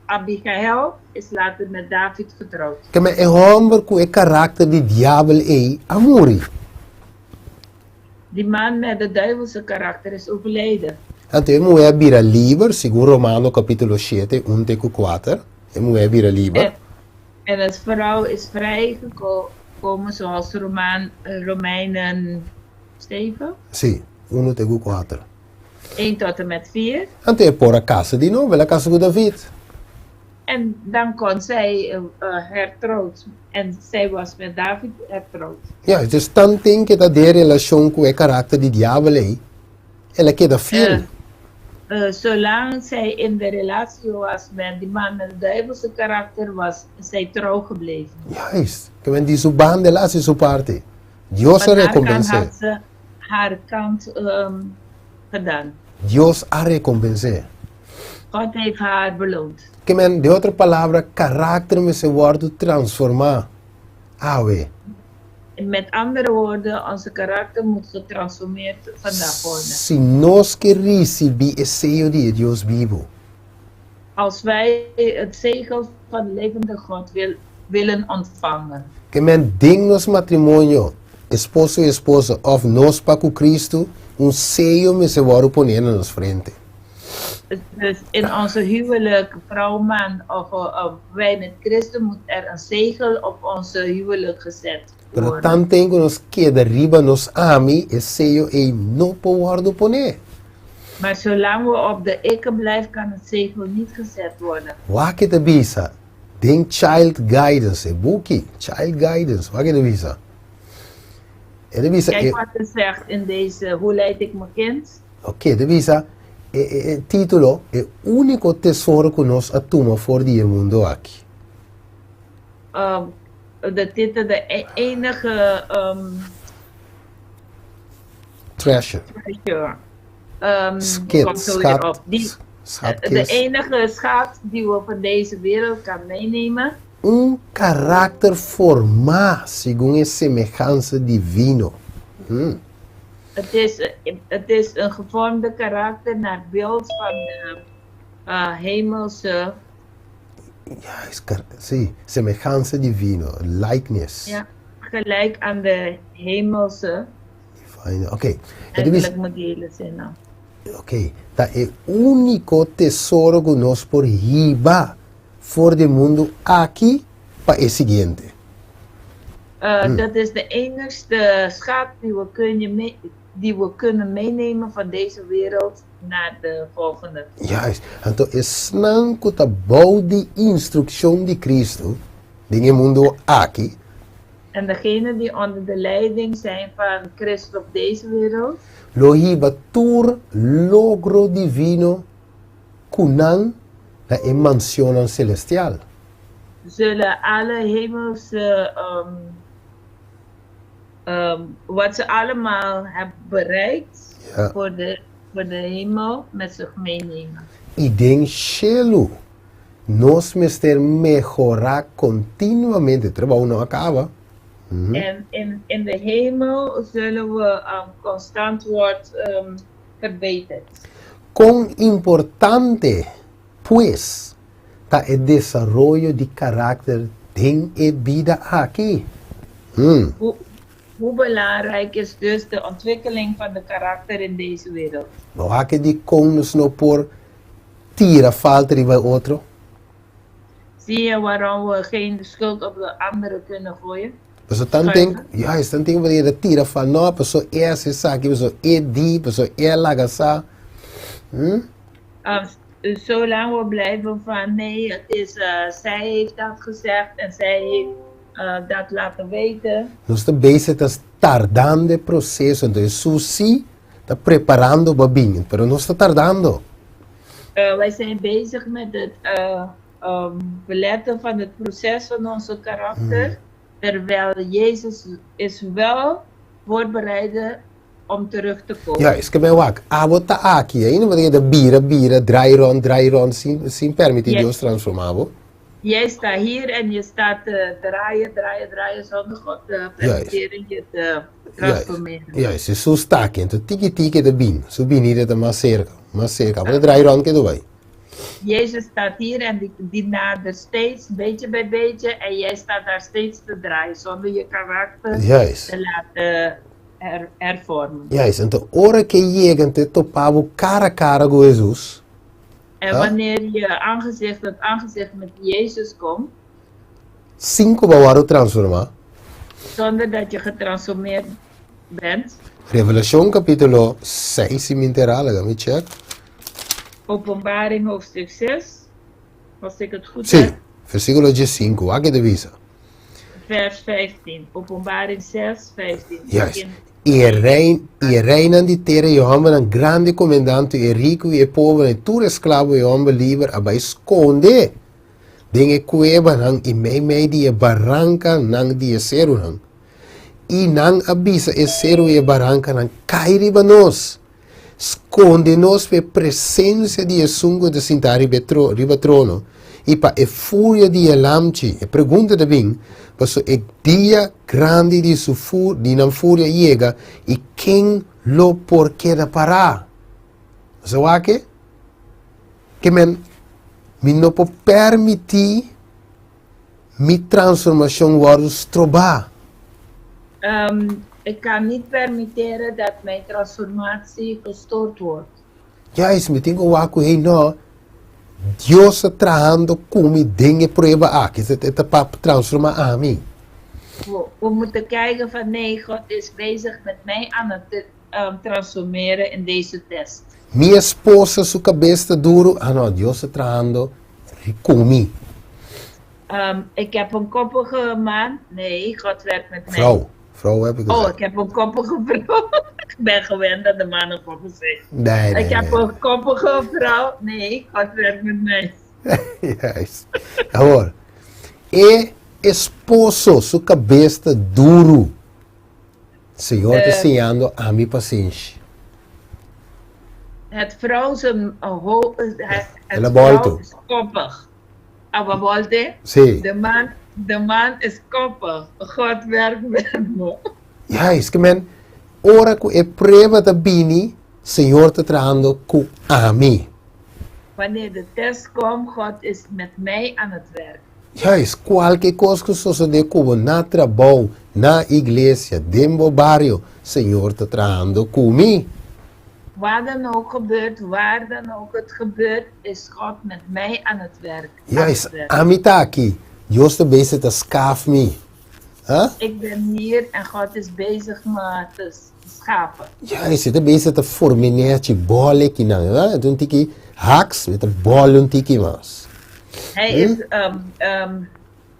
Abigail is later met David getrouwd. Que me é homem com o caráter de diabo a morrer. Die man met het duivelse karakter is overleden. Então, mulher vira livre, segundo Romano capítulo 7, 1-4. A mulher vira livre. En het vrouw is vrijgekomen zoals Romeinen 7. Sim, 1-4. 1 tot en met 4. Então, é por a casa de novo, a casa com David. En dan kon zij hertrouwd. En zij was met David hertrouwd. Ja, dus dan denk je dat de relatie com o caráter de diabo ela queda fiel. Zolang zij in de relatie was met die man met het duivelse karakter, was zij trouw gebleven. Juist. Que men die su bande la si su parte. Dios a recompensé. Had ze haar kant gedaan. Dios a recompensé. God heeft haar beloond. Que men, de outra palavra, carácter me se wordt transformar. Awe. Met andere woorden, onze karakter moet getransformeerd vandaag worden. Se nós que receber o seio de Deus vivo. Als wij het zegel van de levende God willen ontvangen. Que men ding nos matrimônio, esposo e esposa, of nós para com Cristo, seio me se wordt poner na nos frente. Dus in onze huwelijk, vrouw, man of wij met Christus, moet er een zegel op onze huwelijk gezet Pero worden. tan tengo nos queda arriba nos ami, e seio e no poder poner. Maar zolang we op de ikke blijven, kan het zegel niet gezet worden. Wake te bisa, den child guidance, boekie, child guidance, wake te bisa. E te bisa, Kijk wat er zegt in deze, hoe leid ik mijn kind? ok, te bisa, título, é único tesouro que nós atuma for die mundo aqui. De titel, de enige Treasure. treasure. Komt zo weer op. De Schatkist. enige schat die we van deze wereld kan meenemen. Carácter formado según a semejanza divino. Het is een gevormde karakter naar beeld van de hemelse. Ja, sí, semejanza divino, likeness. Ja, gelijk aan de hemelse. Divine. Oké. Eigenlijk moet die hele zin nou. Ok, tá é único tesouro que nós por riba for de mundo aqui para o seguinte. Dat is de enigste schat die we kunnen meenemen van deze wereld naar de volgende. Juist. Então, es não que tá bom de instrução de Cristo de mundo aqui. En degenen die onder de leiding zijn van Christus op deze wereld, Lo riba tur logro divino kunan na mansión celestial. zullen alle hemelse, wat ze allemaal hebben bereikt Ja. voor de hemel met zich meenemen. E den cielo, nós mister mejorar continuamente. Trabalho não acaba. En in de hemel zullen we constant worden verbeterd. Quão importante, pues, está o desarrollo de carácter en a vida aqui. Hoe belangrijk is dus de ontwikkeling van de karakter in deze wereld? Não há que de nos não por tira falta de outro. Zie je waarom we geen schuld op de anderen kunnen gooien? Pessoa tanto tem, ja, is tanto tem que tira falta, não, pessoa essa aqui, pessoa die, pessoa lagasa. Zolang we blijven van nee, het is, zij heeft dat gezegd en zij heeft dat laten weten. Nós estamos bezig com tardando processo, então Jesus sim está preparando para bem, mas não está tardando. Wij zijn bezig met het beletten van het proces van onze karakter, terwijl Jezus is wel voorbereid om terug te komen. Ja, is que meu ac, abo tá aqui, aí não vai ter bira, dry run, sem permitir Yes. Deus transformar. Jij staat hier en je staat te draaien zonder God te permitteren je te transformeren. Ja, Jesus está aqui, então tiki de bem, so bem hier de mais cerca, aber dry run que do vai. Jezus staat hier en die nadert steeds, beetje bij beetje, en jij staat daar steeds te draaien zonder je karakter Juist. te laten hervormen. Juist, então hora que chega, te topavo cara a cara com Jesus. En wanneer je aangezicht tot aangezicht met Jezus komt, 5 bawaro transformar. zonder dat je getransformeerd bent, Revelación capítulo 6, si me interesa, me check. Openbaring hoofdstuk 6, als ik het goed Sí, heb, versículo 5, aquí te visa. vers 15. Openbaring 6, 15. Juist. E reinan di terra e homem een grande comandante e rico e pobre e tu esclavo e homem livre a esconde. Dinge cueva nang e mei di e barranca nang di e seru nang. E nang abisa e seru e barranca nang cairiba nos. Esconde nos per presença de sungo de sentar riba trono. E pa e fúria de lamchi. E pergunta de bem. Paso e dia grande de su de nan fúria llega. E quem lo por queda parar? So aqui? Que men não pode permitir mi transformação worden stroba. Ik kan niet permitteren dat mijn transformatie gestoord wordt. Ja, is me tengo waku hey no. Dios está trabajando con mi dinge prueba aqui. Het is para transformar a mim. We moeten kijken van nee, God is bezig met mij aan het transformeren in deze test. Mi esposa, su cabeça duro. Ah no, Dios está trabajando con mi. Ik heb een koppige man. Nee, God werkt met mij. Vrouw heb ik gezegd. Oh, ik heb een koppige vrouw. Ik ben gewend dat de mannen koppig zijn. Nee. Ik heb een koppige vrouw. Nee, God werkt met mij. Juist. Agora, e esposo, su cabeça duro. Senhor está ensinando a mi paciência. Het vrouw zijn Ela het volta. vrouw is koppig. Aber wollte, Sim. de man is koppig. God werkt met me. Juist, que men, ora que é prova da bini, Senhor te trando ku ami. Wanneer de test komt, God is met mij aan het werk. Juist, qualquer coisa que sucede como na trabalho, na igreja, dentro do barrio, Senhor te trando ku mi. Waar dan ook gebeurt, waar dan ook het gebeurt, is God met mij aan het werk. Juist, ami tá aqui. Deus te bezig te skaf mi. Huh? Ik ben hier en God is bezig me te schapen. Juist, te bezig te forminetje bolle kina, hè? Doen tiki haks met een bol tiki mas. Hij is,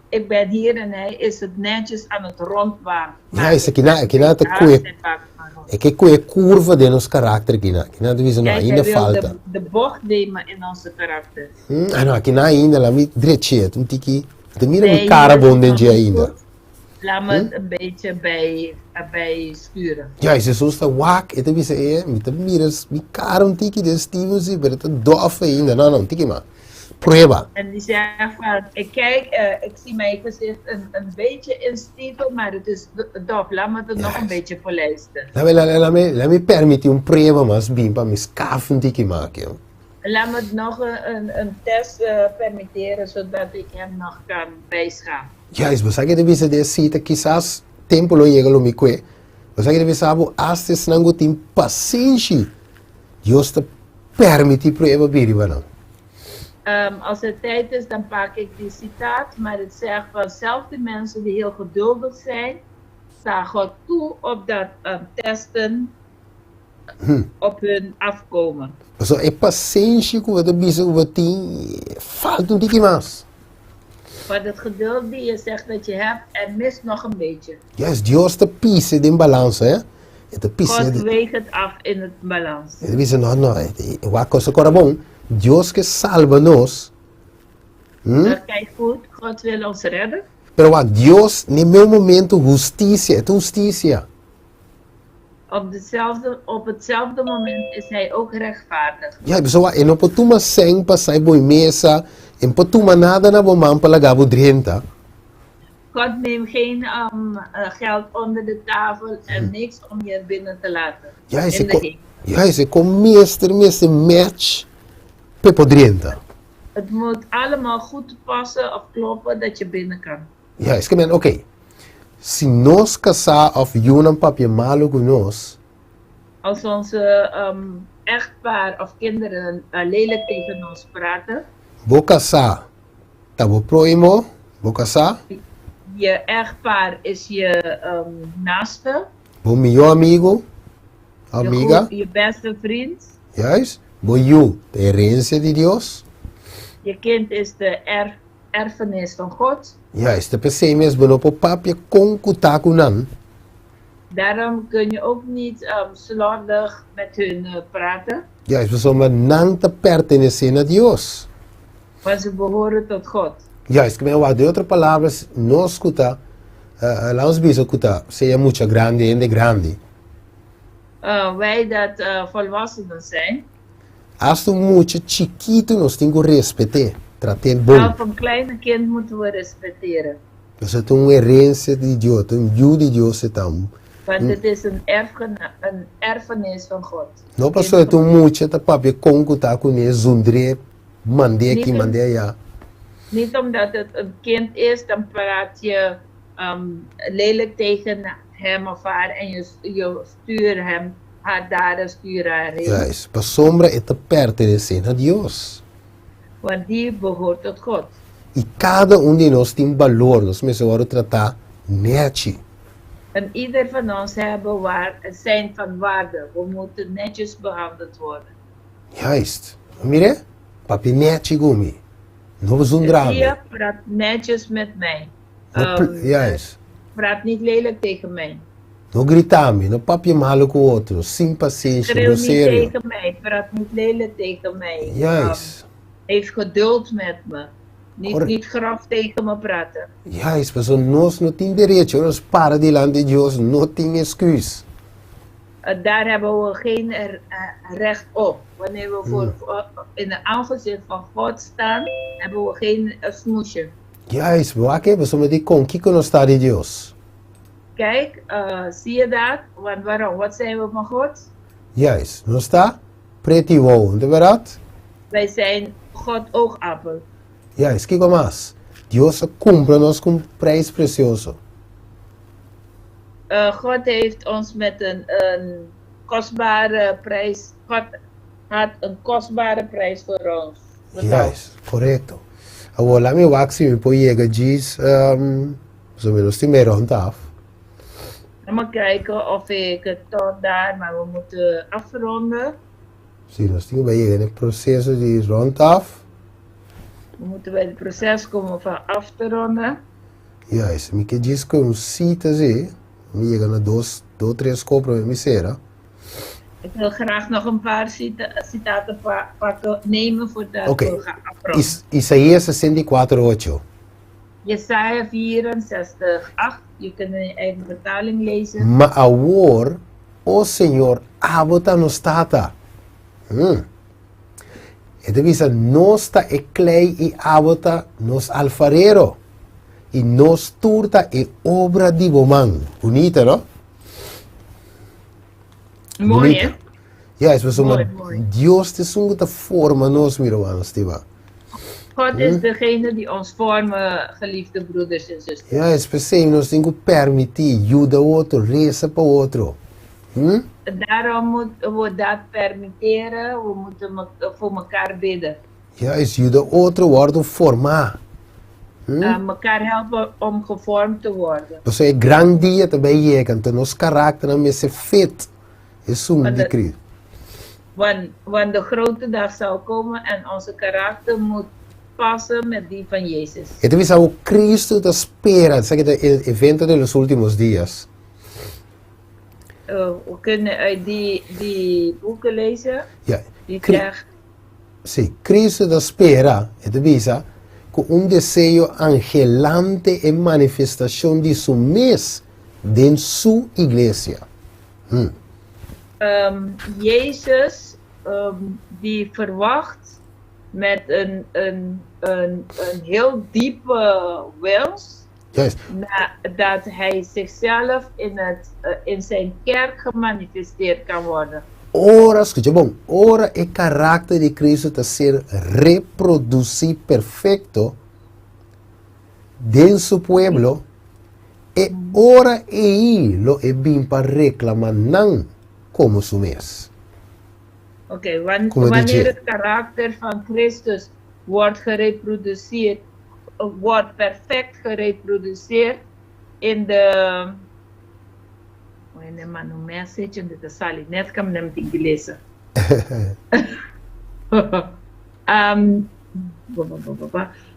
ik ben hier en hij is het netjes aan het rondbaan. Juist, kina te kwe. É que é curva de nosso caráter aqui, né? Que não devia não ainda falta. De bocht nemen in onze karakter. Ah, não, aqui não ainda, lá me direito, um tiki, de mira me cara bom dentro ainda. Laat me het een beetje bij sturen. Ja, Jesus está wak, het is me te mira, me cara um tiki de Steven zie, maar het dof ainda, não, tiki maar. Prueba. En die zegt van, ik kijk, ik zie mijn gezicht een beetje in Steven, maar het is dof, laat me het nog een beetje polijsten. Laat me permitir um prueba mas bem para me scaf um tiki maken. Laat me het nog een test permitteren, zodat ik hem nog kan bijschaven. Ja, is você que deve ser cita quizás tempo lo llega lo me que. Você que deve saber hasta snango tem paciência. Deus te permite prueba biriba. Als het tijd is, dan pak ik die citaat, maar het zegt van zelfs de mensen die heel geduldig zijn, staan God toe op dat testen op hun afkomen. So é paciência que você bisa que tem falta um tiki mais. Want het geduld die je zegt dat je hebt, er mist nog een beetje. Yes, Deus te pisa de balans, hè? Te pisa. God weegt het af in het balans. Ele diz não, uma coisa agora bom. Deus que salva nós. Kijk goed, God wil ons redden. Pero wat Deus, no meu momento, justiça, é justiça. Op hetzelfde moment is hij ook rechtvaardig. Ja, pessoal, e não pode sem passar boa mesa, e não pode nada na boa mão para gabo 30. God neemt geen geld onder de tafel en niks om je binnen te laten. Ja, is com meester match pepo 30. Het moet allemaal goed passen of kloppen dat je binnen kan. Ja, is que oké. Se nós casar of junam papje malo com nós. Als onze echtpaar of kinderen lelijk tegen ons praten. Vou casar. Tá bom próximo? Vou casar. Je echtpaar is je naaste. Vou melhor amigo. Amiga. Je beste vriend. Juist. Vou you. De herencia de Deus. Je kind is de erfenis van God. Juist. De PC is op een papje kon kutakunan. Daarom kun je ook niet slordig met hun praten. Juist. We zullen não te pertencer a Deus. Want ze behoren tot God. Juist. De outra palavras, nós escuta, lá os bichos escuta, seja muito grande e grande. Wij dat volwassenen zijn. Als tu muito chiquito, nós temos que respeitar, tratar bom. Zelf een kleine kind moeten we respecteren. Dus het is een herencia de Deus, een juw de Deus então. Want het is een erfenis van God. Não passou het muito, tá papi concuta com ele, zundre, mande aqui, mande allá. Niet omdat het een kind is, dan praat je lelijk tegen hem of haar en je stuurt hem, haar daar, stuur haar heen. Juist, para sombra é te pertencer a Deus. Want die behoort tot God. E cada de nós tem valor, nós mesmo agora tratar neti. En ieder van ons zijn van waarde. We moeten netjes behandeld worden. Juist. Mire, papi neti gumi. Não zundrame. Je praat netjes met mij. Juist. Praat niet lelijk tegen mij. Não gritame, não papi malo com outro, sem paciência, Schreeuw no niet sério. tegen mij, praat niet lelijk tegen mij. Juist. Heeft geduld met me. Niet grof tegen me praten. Juist, mas nós não temos direito, nós para diante de Deus, não temos excusa. Daar hebben we geen recht op. Wanneer we in het aangezicht van God staan, hebben we geen smoesje. Juist, we zullen die konkie kunnen staan in Dios. Kijk, zie je dat? Want waarom? Wat zijn we van God? Juist, no está? Pretty wow, de verdad? Wij zijn God oogappel. Juist, kijk más. Dios cumple nos con prijs precioso. God heeft ons met een kostbare prijs. God had een kostbare prijs voor ons betaald. Juist, correcto. Agora, mi waxi mi poi llega gis, zo menos die meer rond af. Maar kijken of ik het tot daar, maar we moeten afronden. Zie, nós temos bij het proces die is rond af. We moeten bij het proces komen van af te ronden. Juist, mi que gis com cita zi, mi llega na dos, tres compras mi sera. Ik wil graag nog een paar citaten pakken, nemen voordat we gaan afronden. Isaías 64:8. Jesaja 64:8. Je kunt in je eigen vertaling lezen. Ma awor, o Senhor, abota nos tata. E devisa nosta e clay e abota nos alfarero. E nos turta e obra di boman. Bonita, no? Mooi, hè? Ja, is zo Mooi. Dios te sungo te forma nos mirowanos, tiba. God is degene die ons vormen, geliefde broeders en zusters. Ja, es pensei, nos tengo permitir, ayuda outro, reza para outro. Daarom moeten we dat permitteren, we moeten voor elkaar bidden. Ja, es ayuda outro, worden formar. Elkaar helpen om gevormd te worden. Dus é grande dia também chega, então nosso caráter não é ser fit. É sumo de Cristo. Want de grote dag zal komen en onze karakter moet passen met die van Jezus. Então, isso é o Cristo da espera, sabe que é evento dos últimos dias. We kunnen uit die boeken lezen. Ja, Die zegt, sim, Cristo da espera, então, visa, com desejo angelante e manifestação de su mês dentro sua igreja. Jezus die verwacht met een heel diepe wens Juist. dat hij zichzelf in zijn kerk gemanifesteerd kan worden. Ora, escucha bom, ora é caráter de Cristo a ser reproduzido perfeito dentro su pueblo e ora lo é bem para reclamar não como su mês. Oké, wanneer het karakter van Christus wordt gereproduceerd, wordt perfect gereproduceerd in de... Mano message en dit sali net kan nem inglesa.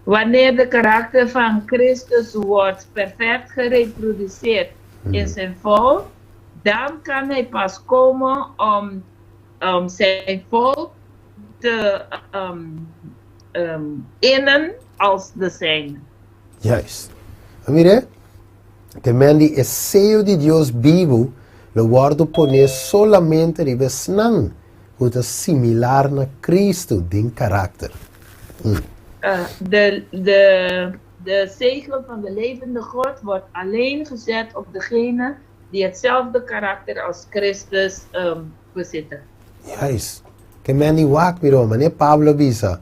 Wanneer de karakter van Christus wordt perfect gereproduceerd in zijn volk, dan kan hij pas komen om zijn volk te innen als de zijne. Juist. Mire, que mendi é seio de Deus vivo, lo guardo poner solamente de besnan, muito similar na Cristo den karakter. De zegel van de levende God wordt alleen gezet op degene die hetzelfde karakter als Christus bezitten. Juist. Que mendi wak miro, mane Pablo bisa,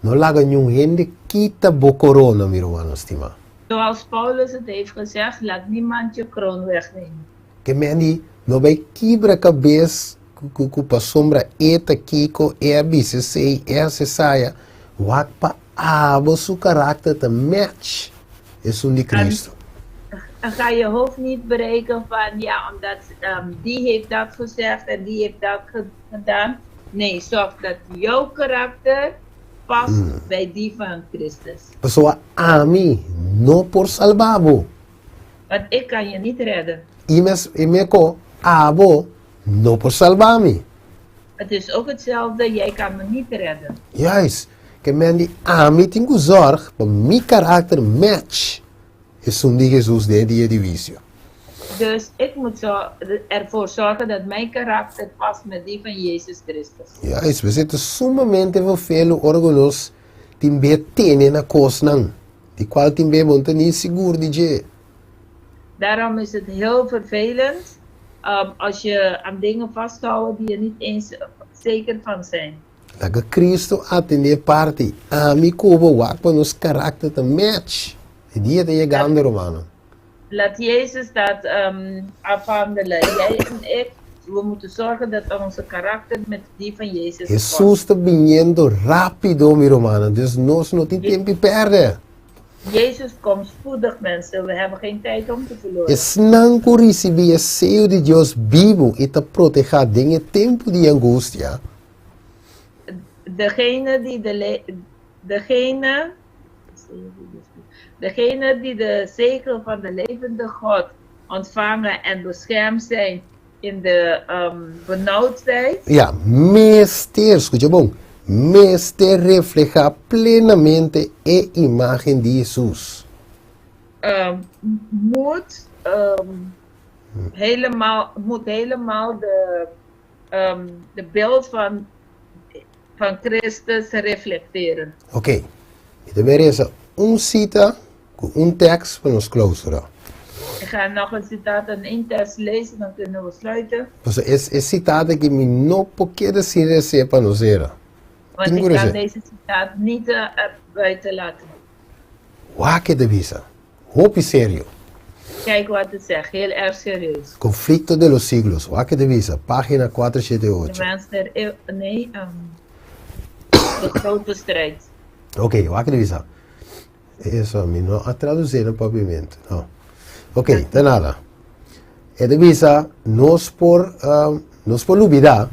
no laga nyung hende kita bo corona miro anostima. Zoals Paulus het heeft gezegd, laat niemand je kroon wegnemen. Que mendi no vai quebra cabeça com sombra eta kiko bise sei se saia wak pa abo su karakter te match is die Cristo. Dan ga je hoofd niet bereiken van ja, omdat die heeft dat gezegd en die heeft dat gedaan. Nee, zorg dat jouw karakter past bij die van Christus. Pessoa ami no por salvabo. Want ik kan je niet redden. E me ko abo no por salvami. Het is ook hetzelfde, jij kan me niet redden. Juist. Que mendi ami tenho zorg para mi karakter match. Es die Jesus de die divisio. Dus ik moet ervoor zorgen dat mijn karakter past met die van Jezus Christus. Juist, we zitten sumamente veel organos timbe tenen na kosnang. Die kwal timbe monte niet sigur die je. Daarom is het heel vervelend als je aan dingen vasthoudt die je niet eens zeker van zijn. Laga Cristo atende party. Ami kobo wak pa nos karakter te match. Die het je gaande romano. Laat Jezus dat afhandelen. Jij en ik, we moeten zorgen dat onze karakter met die van Jezus Jesus past. está viniendo rápido, mi romano. Dus nos no tem tempo perder. Jezus komt spoedig, mensen. We hebben geen tijd om te verloren. Es não por receber seio de Deus vivo e te proteger dingen tempo de angústia. Degene die de zegel van de levende God ontvangen en beschermd zijn in de benauwdheid. Ja, meester, escucha bom. Meester refleja plenamente a imagen de Jesus. Moet helemaal de beeld van Christus reflecteren. Ok. Então, merece cita com tekst van ons clausura. Ik ga nog een citaat en één tekst lezen, dan kunnen we sluiten. Dus es citado que me no pode sin receber para nos era. Want ik kan deze citaat niet buiten laten. Waque de visa. Hope sério. Kijk wat het zegt, heel erg serieus. Conflicto de los siglos. Waque de visa. Página De 478. mens der eeuw, nee, de grote strijd. Ok, waque de visa. Isso, me não a traduzir no pavimento. Não. Ok, de nada. E de visa, nos por olvidar.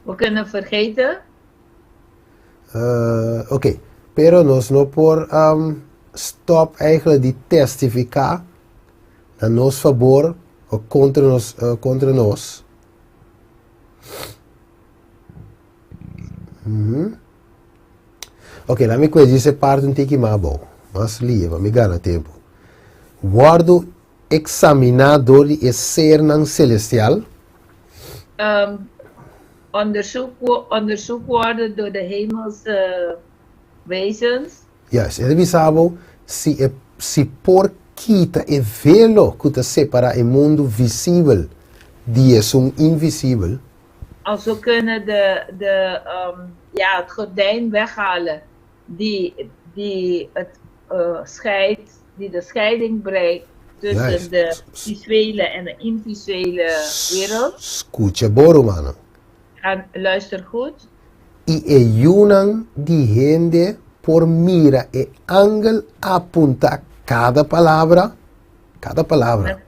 We kunnen vergeten, Ok, pero nos no por stop eigenlijk die testificar a nos favor ou contra nós. Ok, la mi dice parte un tiki mabo, mas lieva, mi gana tempo. Guardo examinador de ser nan celestial. onderzoek worden door de hemelse wezens. Yes, ele bisabo se por quita e velo que separa o mundo visível de invisível. Als we kunnen het gordijn weghalen die de scheiding breekt tussen de visuele en de invisuele wereld. Escucha boro, mano. Luister goed. Y ayunan die gente por mira e ángel apunta cada palabra. Cada palabra.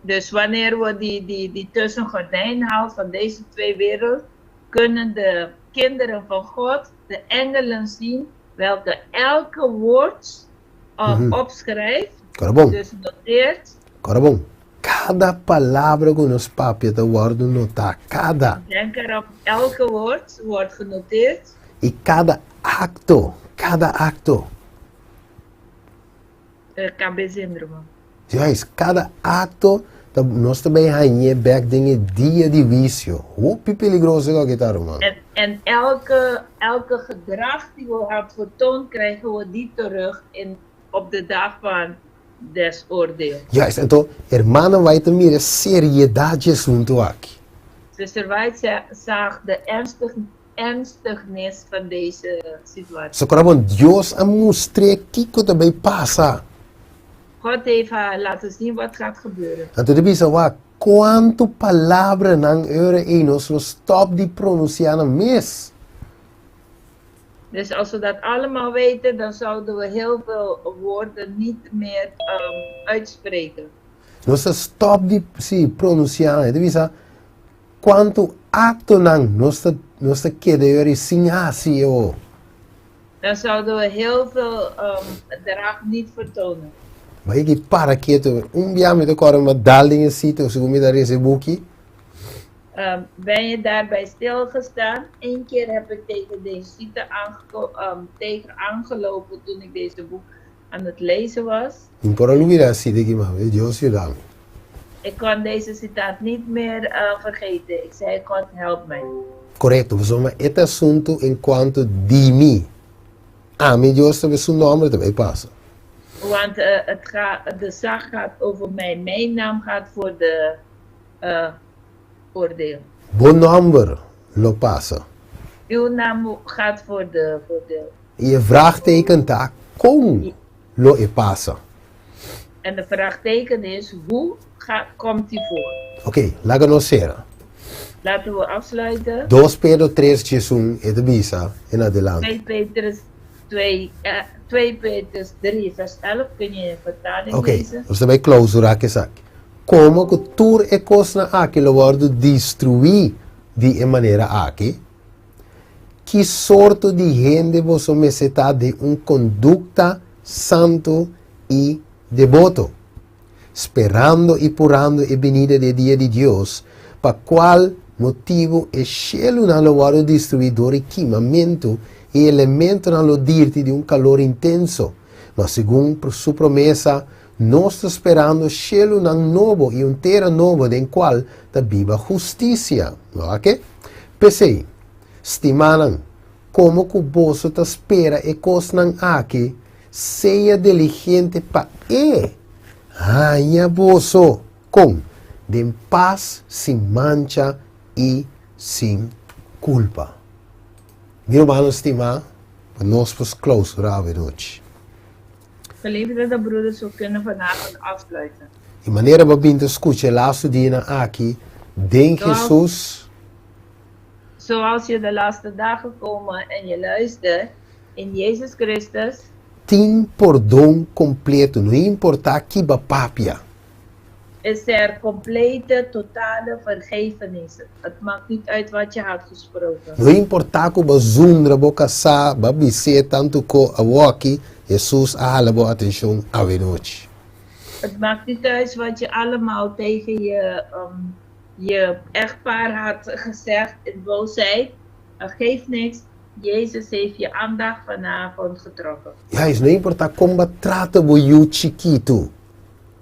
Dus wanneer we die tussengordijn halen van deze twee werelden, kunnen de kinderen van God, de engelen zien, welke elke woord opschrijft, dus noteert. Corabon. Cada palavra que nos papios te worden notar. Cada. Denk erop, elke woord wordt genoteerd. Y cada acto. Cada acto. KB-syndroom. Juist, cada acto dat nós também ganhamos back dingen dia de vício. Hoe peligroso é que tá, man? En elke gedrag die we hebben vertoond, krijgen we die terug op de dag van des oordeel. Juist, então, hermana vai ter meer seriedade assunto aqui. Zuster White zag de ernstignis van deze situatie. So, corabon, Deus a mostrar que também passa. God heeft haar laten zien wat gaat gebeuren. Então, depois, quanto palavra não era em nós stop de pronunciar na mes. Dus als we dat allemaal weten, dan zouden we heel veel woorden niet meer uitspreken. Nós stop de pronunciar, depois, quanto acto não nós queremos sim assim, oh. Dan zouden we heel veel gedrag niet vertonen. Maar ik para quieto, dia met elkaar met dalingen zitten, of me daar eens boekje. Ben je daarbij stilgestaan? Eén keer heb ik tegen deze ziekte aangelopen toen ik deze boek aan het lezen was. Por olvidar así de que más, Dios ayúdame. Ik kon deze citaat niet meer vergeten. Ik zei, God help mij. Correcto, pues este asunto en cuanto de mí. A mí Dios sabe su nombre, también pasa. Want de zaak gaat over mij. Mijn naam gaat voor de oordeel. Buen nombre lo pasa. Uw naam gaat voor de oordeel. Y el vraagteken está con lo e pasa. En de vraagteken is, hoe komt die voor? Ok, laga no será. Laten we afsluiten. 2 Pedro 3, Jesús, et de visa, en adelante. 2 Petrus 3 vers 11. Kun je een vertaling Ok, lezen? você vai clausurar que sabe. Como que tur e coisa aqui lo guardo destruir de maneira aqui? Que sorte de gente você necessita de conduta santo e devoto, esperando e purando a venida do dia de Deus, para qual motivo é cielo não lo guardo destruidor e queimamento e elemento não lo dirti de calor intenso, mas segundo sua promessa, nós estamos esperando cielo não novo e terra novo, em qual está viva justiça, ok? Pensei, estimaram, como que você está espera e coisa aqui, seja diligente para vosso com de paz, sem mancha e sem culpa. Meu irmão estimado, nós vamos clausurar a noite. Geliefde broeders, we kunnen vanavond afsluiten. De maneira que we escutar laatste dingen aqui, denk Jesus. Zoals je de laatste dagen komen en je luistert in Jezus Christus. Tem perdão completo, não importa que papia. Is er complete, totale vergevenis. Het maakt niet uit wat je had gesproken. Não importa que o zundra boca sa, babise tanto ko awaki, Jesus ahalabo atenção a noite. Het maakt niet uit wat je allemaal tegen je echtpaar had gezegd in boosheid. Geeft niks. Jezus heeft je aandacht vanavond getrokken. Ja, is não importa como trata o chiquito.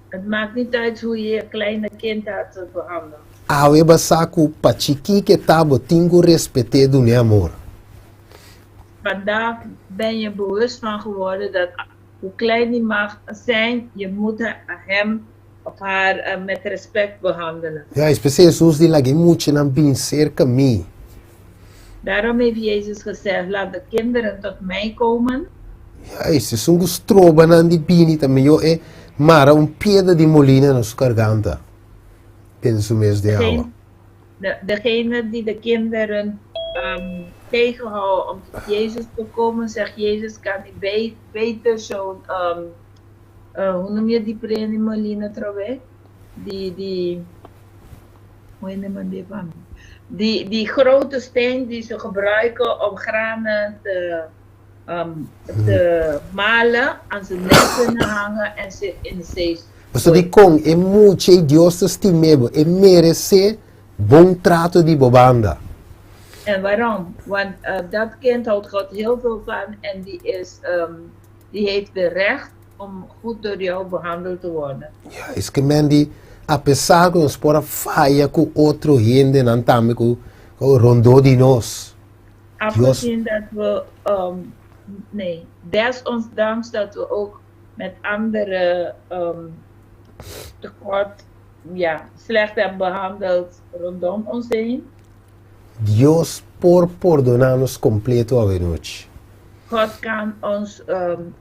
Het maakt niet uit hoe je je kleine kind had behandeld. Awe basaku pa chiqui que tabo tingo respeite do ne amor. Vandaag ben je bewust van geworden dat hoe klein die mag zijn, je moet hem of haar met respect behandelen. Ja, especially Jesus die lagi mucho nan bin cerca mi. Daarom heeft Jezus gezegd, laat de kinderen tot mij komen. Ja, esse sungu stroba nan di bini também yo mara piedra de molina na sua garganta. Penso mes de água. Degene die de kinderen tegenhouden om tot Jezus te komen, zegt Jezus, kan die beter zo'n, hoe noem je die prene molina trouwens? Hoe noem je die van? Die grote steen die ze gebruiken om granen te malen, aan zijn nek kunnen hangen en ze in de zee. Mas de com é muito Deus estimado, é merece bom trato de bobanda. En waarom? Want dat kind houdt God heel veel van en die heeft de recht om goed door jou behandeld te worden. Ja, is que mendi, apesar que nos pora falha com outro gente, não também com rondou de nós. Afgezien dat we, desondanks dat we ook met anderen tekort, slecht hebben behandeld rondom ons heen. Deus por perdonar-nos completo a noite. God kan ons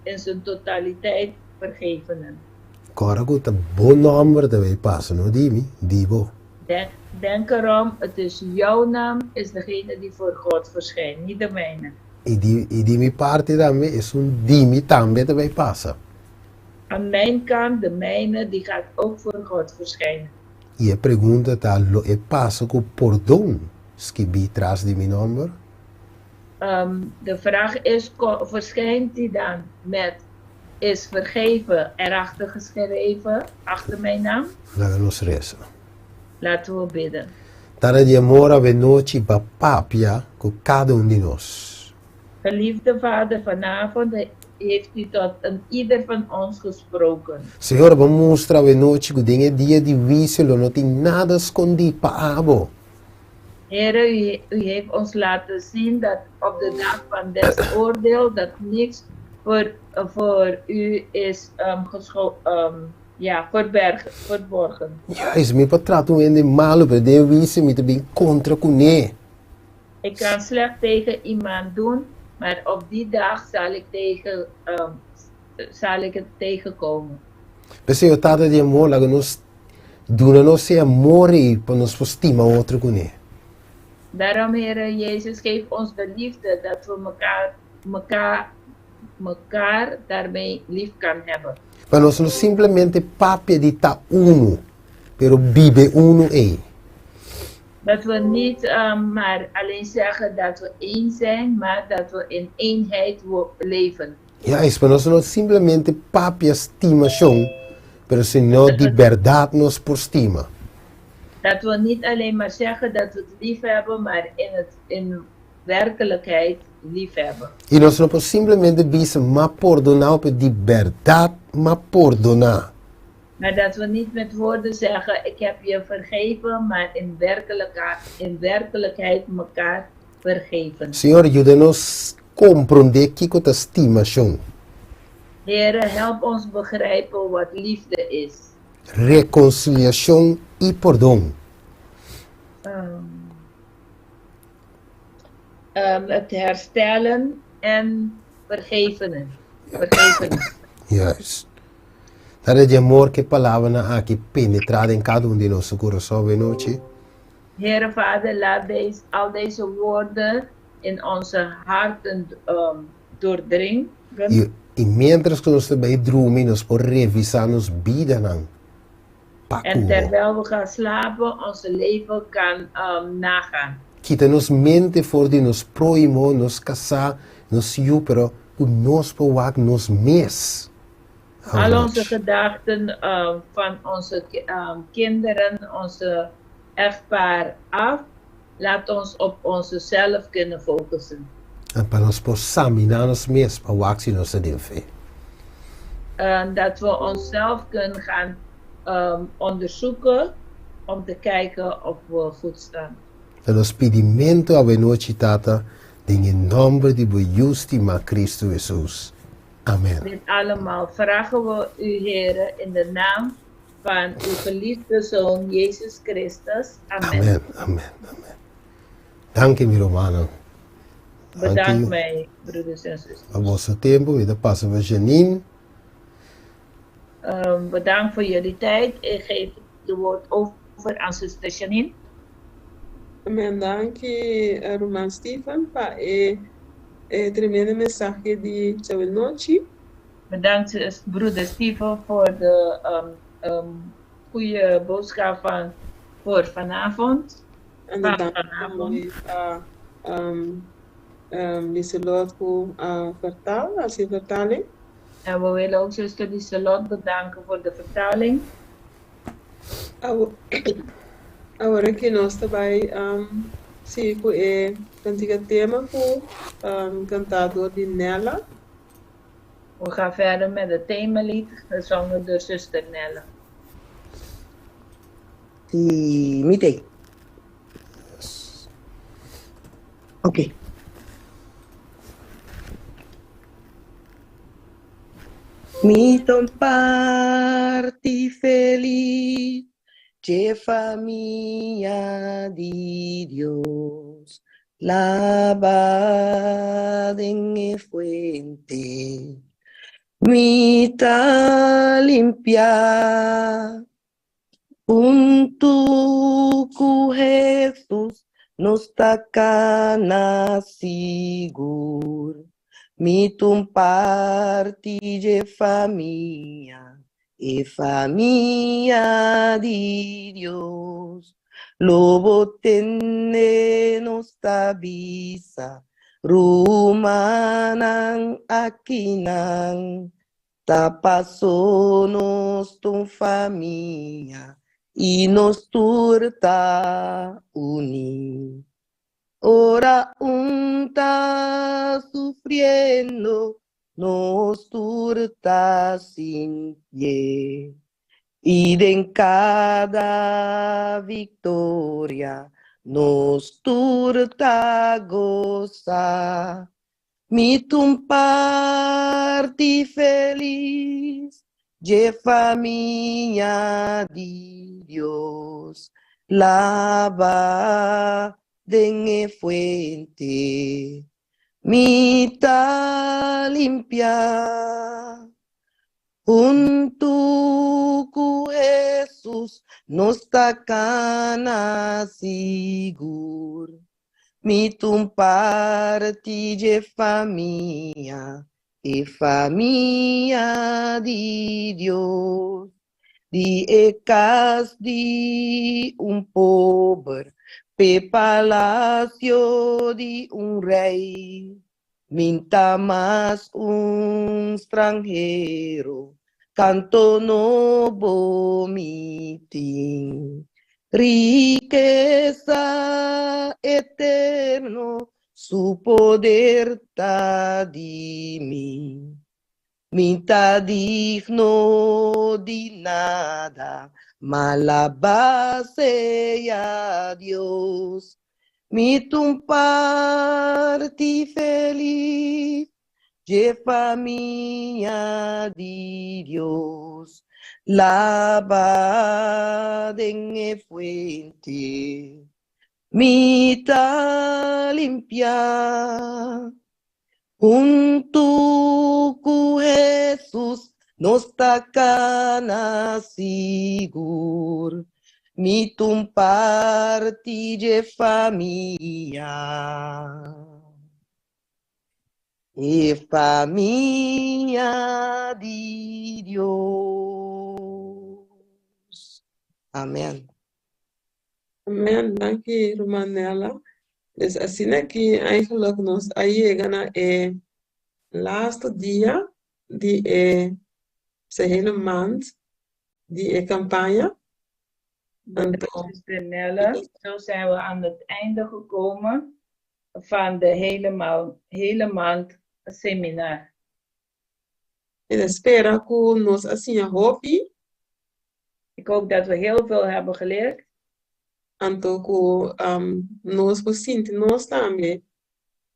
in zijn totaliteit vergeven. Agora que tá bom número também passa, não dimi, dibo. Denk erom, het is jouw naam, is degene die voor God verschijnt, niet de mijne. E di minha parte também é dimi também passa. Aan mijn kant, de mijne, die gaat ook voor God verschijnen. E a pergunta tá, lo é passa com perdão, que bi traz de meu nome? De vraag is, verschijnt die dan met is vergeven erachter geschreven, achter mijn naam? Laten we reza. Laten we bidden. Tara de amor a noite papia com cada de nós. Geliefde Vader, vanavond heeft u tot een ieder van ons gesproken. Senhor, mostra we noite que dinge dia difícil, não tem nada escondido para abo. Heere, u heeft ons laten zien dat op de dag van des oordeel dat niks voor u is verborgen. Ja, is me patrato in de malo, pero de vise me te ben contra cune. Ik kan slecht tegen iemand doen, maar op die dag zal ik het tegenkomen. Pensa eu tata de amor, lago nos duna nos se amore para nos postima outro cune. Daarom, Heere Jezus, geef ons de liefde dat we elkaar daarmee lief kan hebben. Para nós não simplesmente papia de ta uno, pero vive uno e. Dat we niet maar alleen zeggen dat we één zijn, maar dat we in eenheid leven. Ja, is para nós não simplesmente papia estimação, pero senão de verdade nos por estima. Dat we niet alleen maar zeggen dat we het lief hebben, maar in werkelijkheid lief hebben. E nós não podemos simplesmente dizer, mas perdonar, de verdade, mas perdonar. Maar dat we niet met woorden zeggen, ik heb je vergeven, maar in werkelijkheid elkaar vergeven. Senhor, ajuda-nos compreender que é estimação. Heere, help ons begrijpen wat liefde is. Reconciliação e perdão. Het herstellen en vergeven. Juist. Dat is de amor que palavra aqui penetrada em cada de nossos corações noite. Heere Vader, laat al deze woorden in onze harten doordringen. E mientras que nós também dormimos, nós podemos revisar nos vida. En terwijl we gaan slapen, onze leven kan nagaan. Quita nos mente voor die nos proimo, nos casar, nos pero nos bewak nos mes. Al onze gedachten van onze kinderen, onze echtpaar af, laat ons op onszelf kunnen focussen. En para nos examinar nos mes, para wak si nos de fe. Dat we onszelf kunnen gaan onderzoeken om te kijken of we goed staan. En ons pedimento a noite tata, in nome de justima Cristo Jesus. Amen. Dit allemaal vragen we u, Heere, in de naam van uw geliefde Zoon, Jezus Christus. Amen. Amen, amen, amen. Dank u, Romano. Bedankt mij, broeders en zusters. A vosso tempo, we passen we Janine. Bedankt voor jullie tijd. Ik geef het woord over aan zuster Janine. Amen, dank je, Roman Stephen, para tremendo mensaje de esta noite. Bedankt, broeder Steven, voor de goede boodschap voor vanavond. En dank Lieselot voor vertaling. En we willen ook zuster Lieselot bedanken voor de vertaling. Agora que nós também se cantiga tema com cantador de Nella. We gaan verder met het themalied, gezongen door zuster Nella. Sí, mite. Ok. Mi ton parti feliz, che famiglia di Dios, lavada en el fuente, mita limpia, unto cu Jesus nos tacana sigur, mitum parti de famiglia, e famiglia di Dios, lobo tenne nostra visa, rumanan akinan, tapasonos ton famiglia, y nos turta uni. Ora unta sufriendo, nos turta sin ye. E em cada vitória nos turta goza. Mitum parte feliz, de família de Deus, lava de fuente, mita limpia. Junto com Jesus, nos tacana seguro. Mitum parte de família, e família de Deus, de ecas de pobre, pe palácio de rei, minta mais estrangeiro, canto no mitim. Riqueza eterno, su poder está de mim. Minta digno de nada, malabase a Dios. Mitum parte feliz, de família de Deus, lavada em fuente, mita limpia. Junto com Jesus, nos tacana seguro, mitum parte de família. E família de Deus. Amém. Amen. Dank je, Romanella. Dus assim que eigenlijk nós aí na laatste dia die se hele maand die campagne. Zuster Nelle, zo zijn we aan het einde gekomen van de hele maand seminar. En espera que nós assim hobby. Ik hoop dat we heel veel hebben geleerd. Anto que nós sinti nós também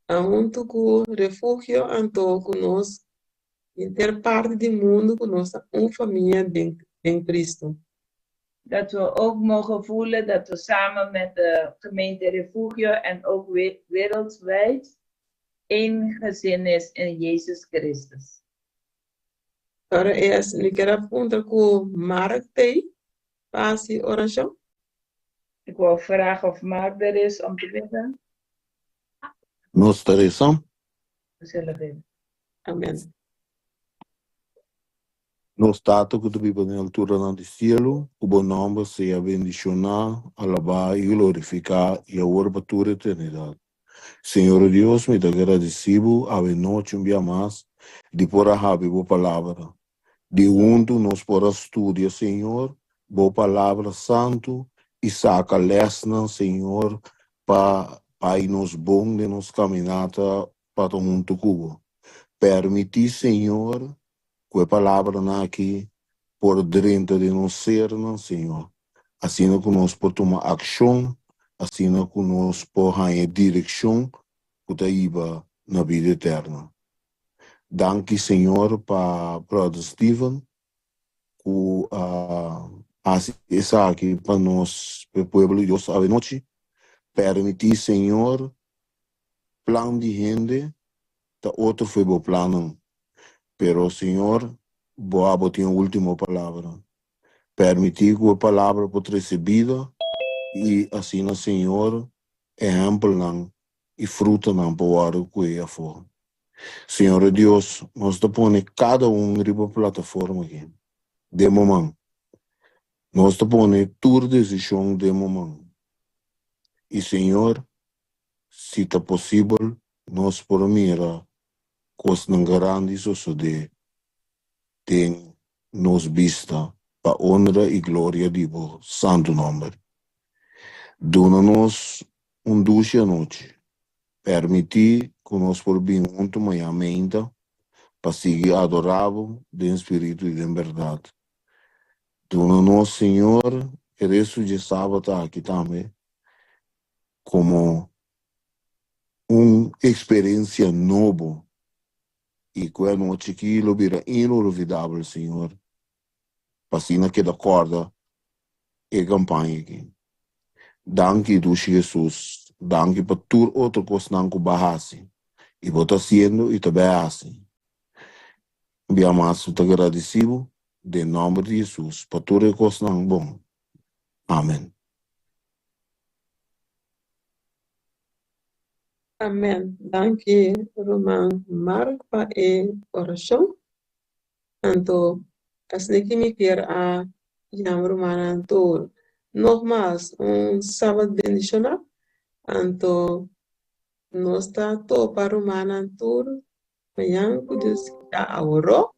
junto com o refúgio, anto que nós inter parte do mundo que nós família em Cristo. Dat we ook mogen voelen dat we samen met de gemeente Refugio en ook wereldwijd één gezin is in Jezus Christus. Agora eu quero apontar com Mark Tei, passe oração. Ik wil vragen of Mark er is om te bidden. Nós estaremos. We zullen bidden. Amém. Nós stato que tu vive na altura do cielo, o bom nome seja bendicionado, alabado e glorificado e agora para toda a eternidade. Senhor Deus, me agradecido a noite um dia mais de por a boa palavra. De onde nós por estudar, Senhor, boa palavra santo e saca lesna, Senhor, para nos bom de nos caminhada para o mundo cubo. Permitir, Senhor, que a palavra aqui por dentro de nós ser, Senhor. Assim que nós por tomar ação, assim que nós por ganhar direção, que está iba na vida eterna. Danke, Senhor, para Brother Steven, que essa aqui para nós, para o povo de Deus, a noite, permitir, Senhor, plano de gente, tá outro foi o plano. Pero, Senhor, boa tem a última palavra. Permitir que a palavra possa ser recebida e assim, Senhor, exemplo não e fruto não para o que é for. Senhor Deus, nós te põe cada na plataforma aqui. De momento. Nós te põe toda decisão de momento. E, Senhor, se é possível, nós por mira coisas grandes suceder, tem nos vista para honra e glória de Deus, santo nome. Dona-nos dulce noite, permitir que nós por bem muito amanhã para seguir adorável de espírito e de verdade. Então, nosso Senhor, e isso de sábado aqui também, como uma experiência nova, e que é noite que ele vira inolvidável, Senhor, para assim que da corda e campanha aqui. Danke do Jesus, danke para tudo outra coisa não que barrasse, e vou estar sendo e também assim. Biamas te agradecido, em nome de Jesus, para tudo que coisa não bom. Amém. Amém. Danke, Roman Mark, para a oração. Então, assim que me quer a Yam Romana, então, nogmaals, sábado bendicional. Então, nós está topa Romana, então, amanhã, que Deus já orou,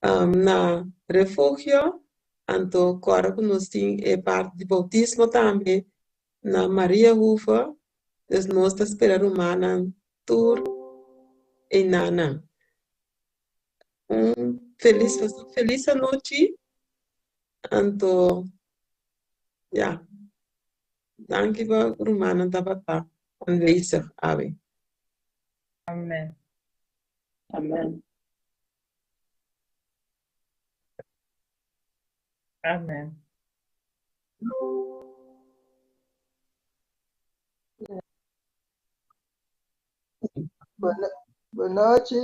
na refúgio. Então, agora que nós temos parte de bautismo também, na Maria Rufa, nós está esperando Romana, tour e Nana. Feliz noite. Então, ja, danke voor Romana Tabata aanwezig, Abi. Amen. Amen. Amen. Boa noite,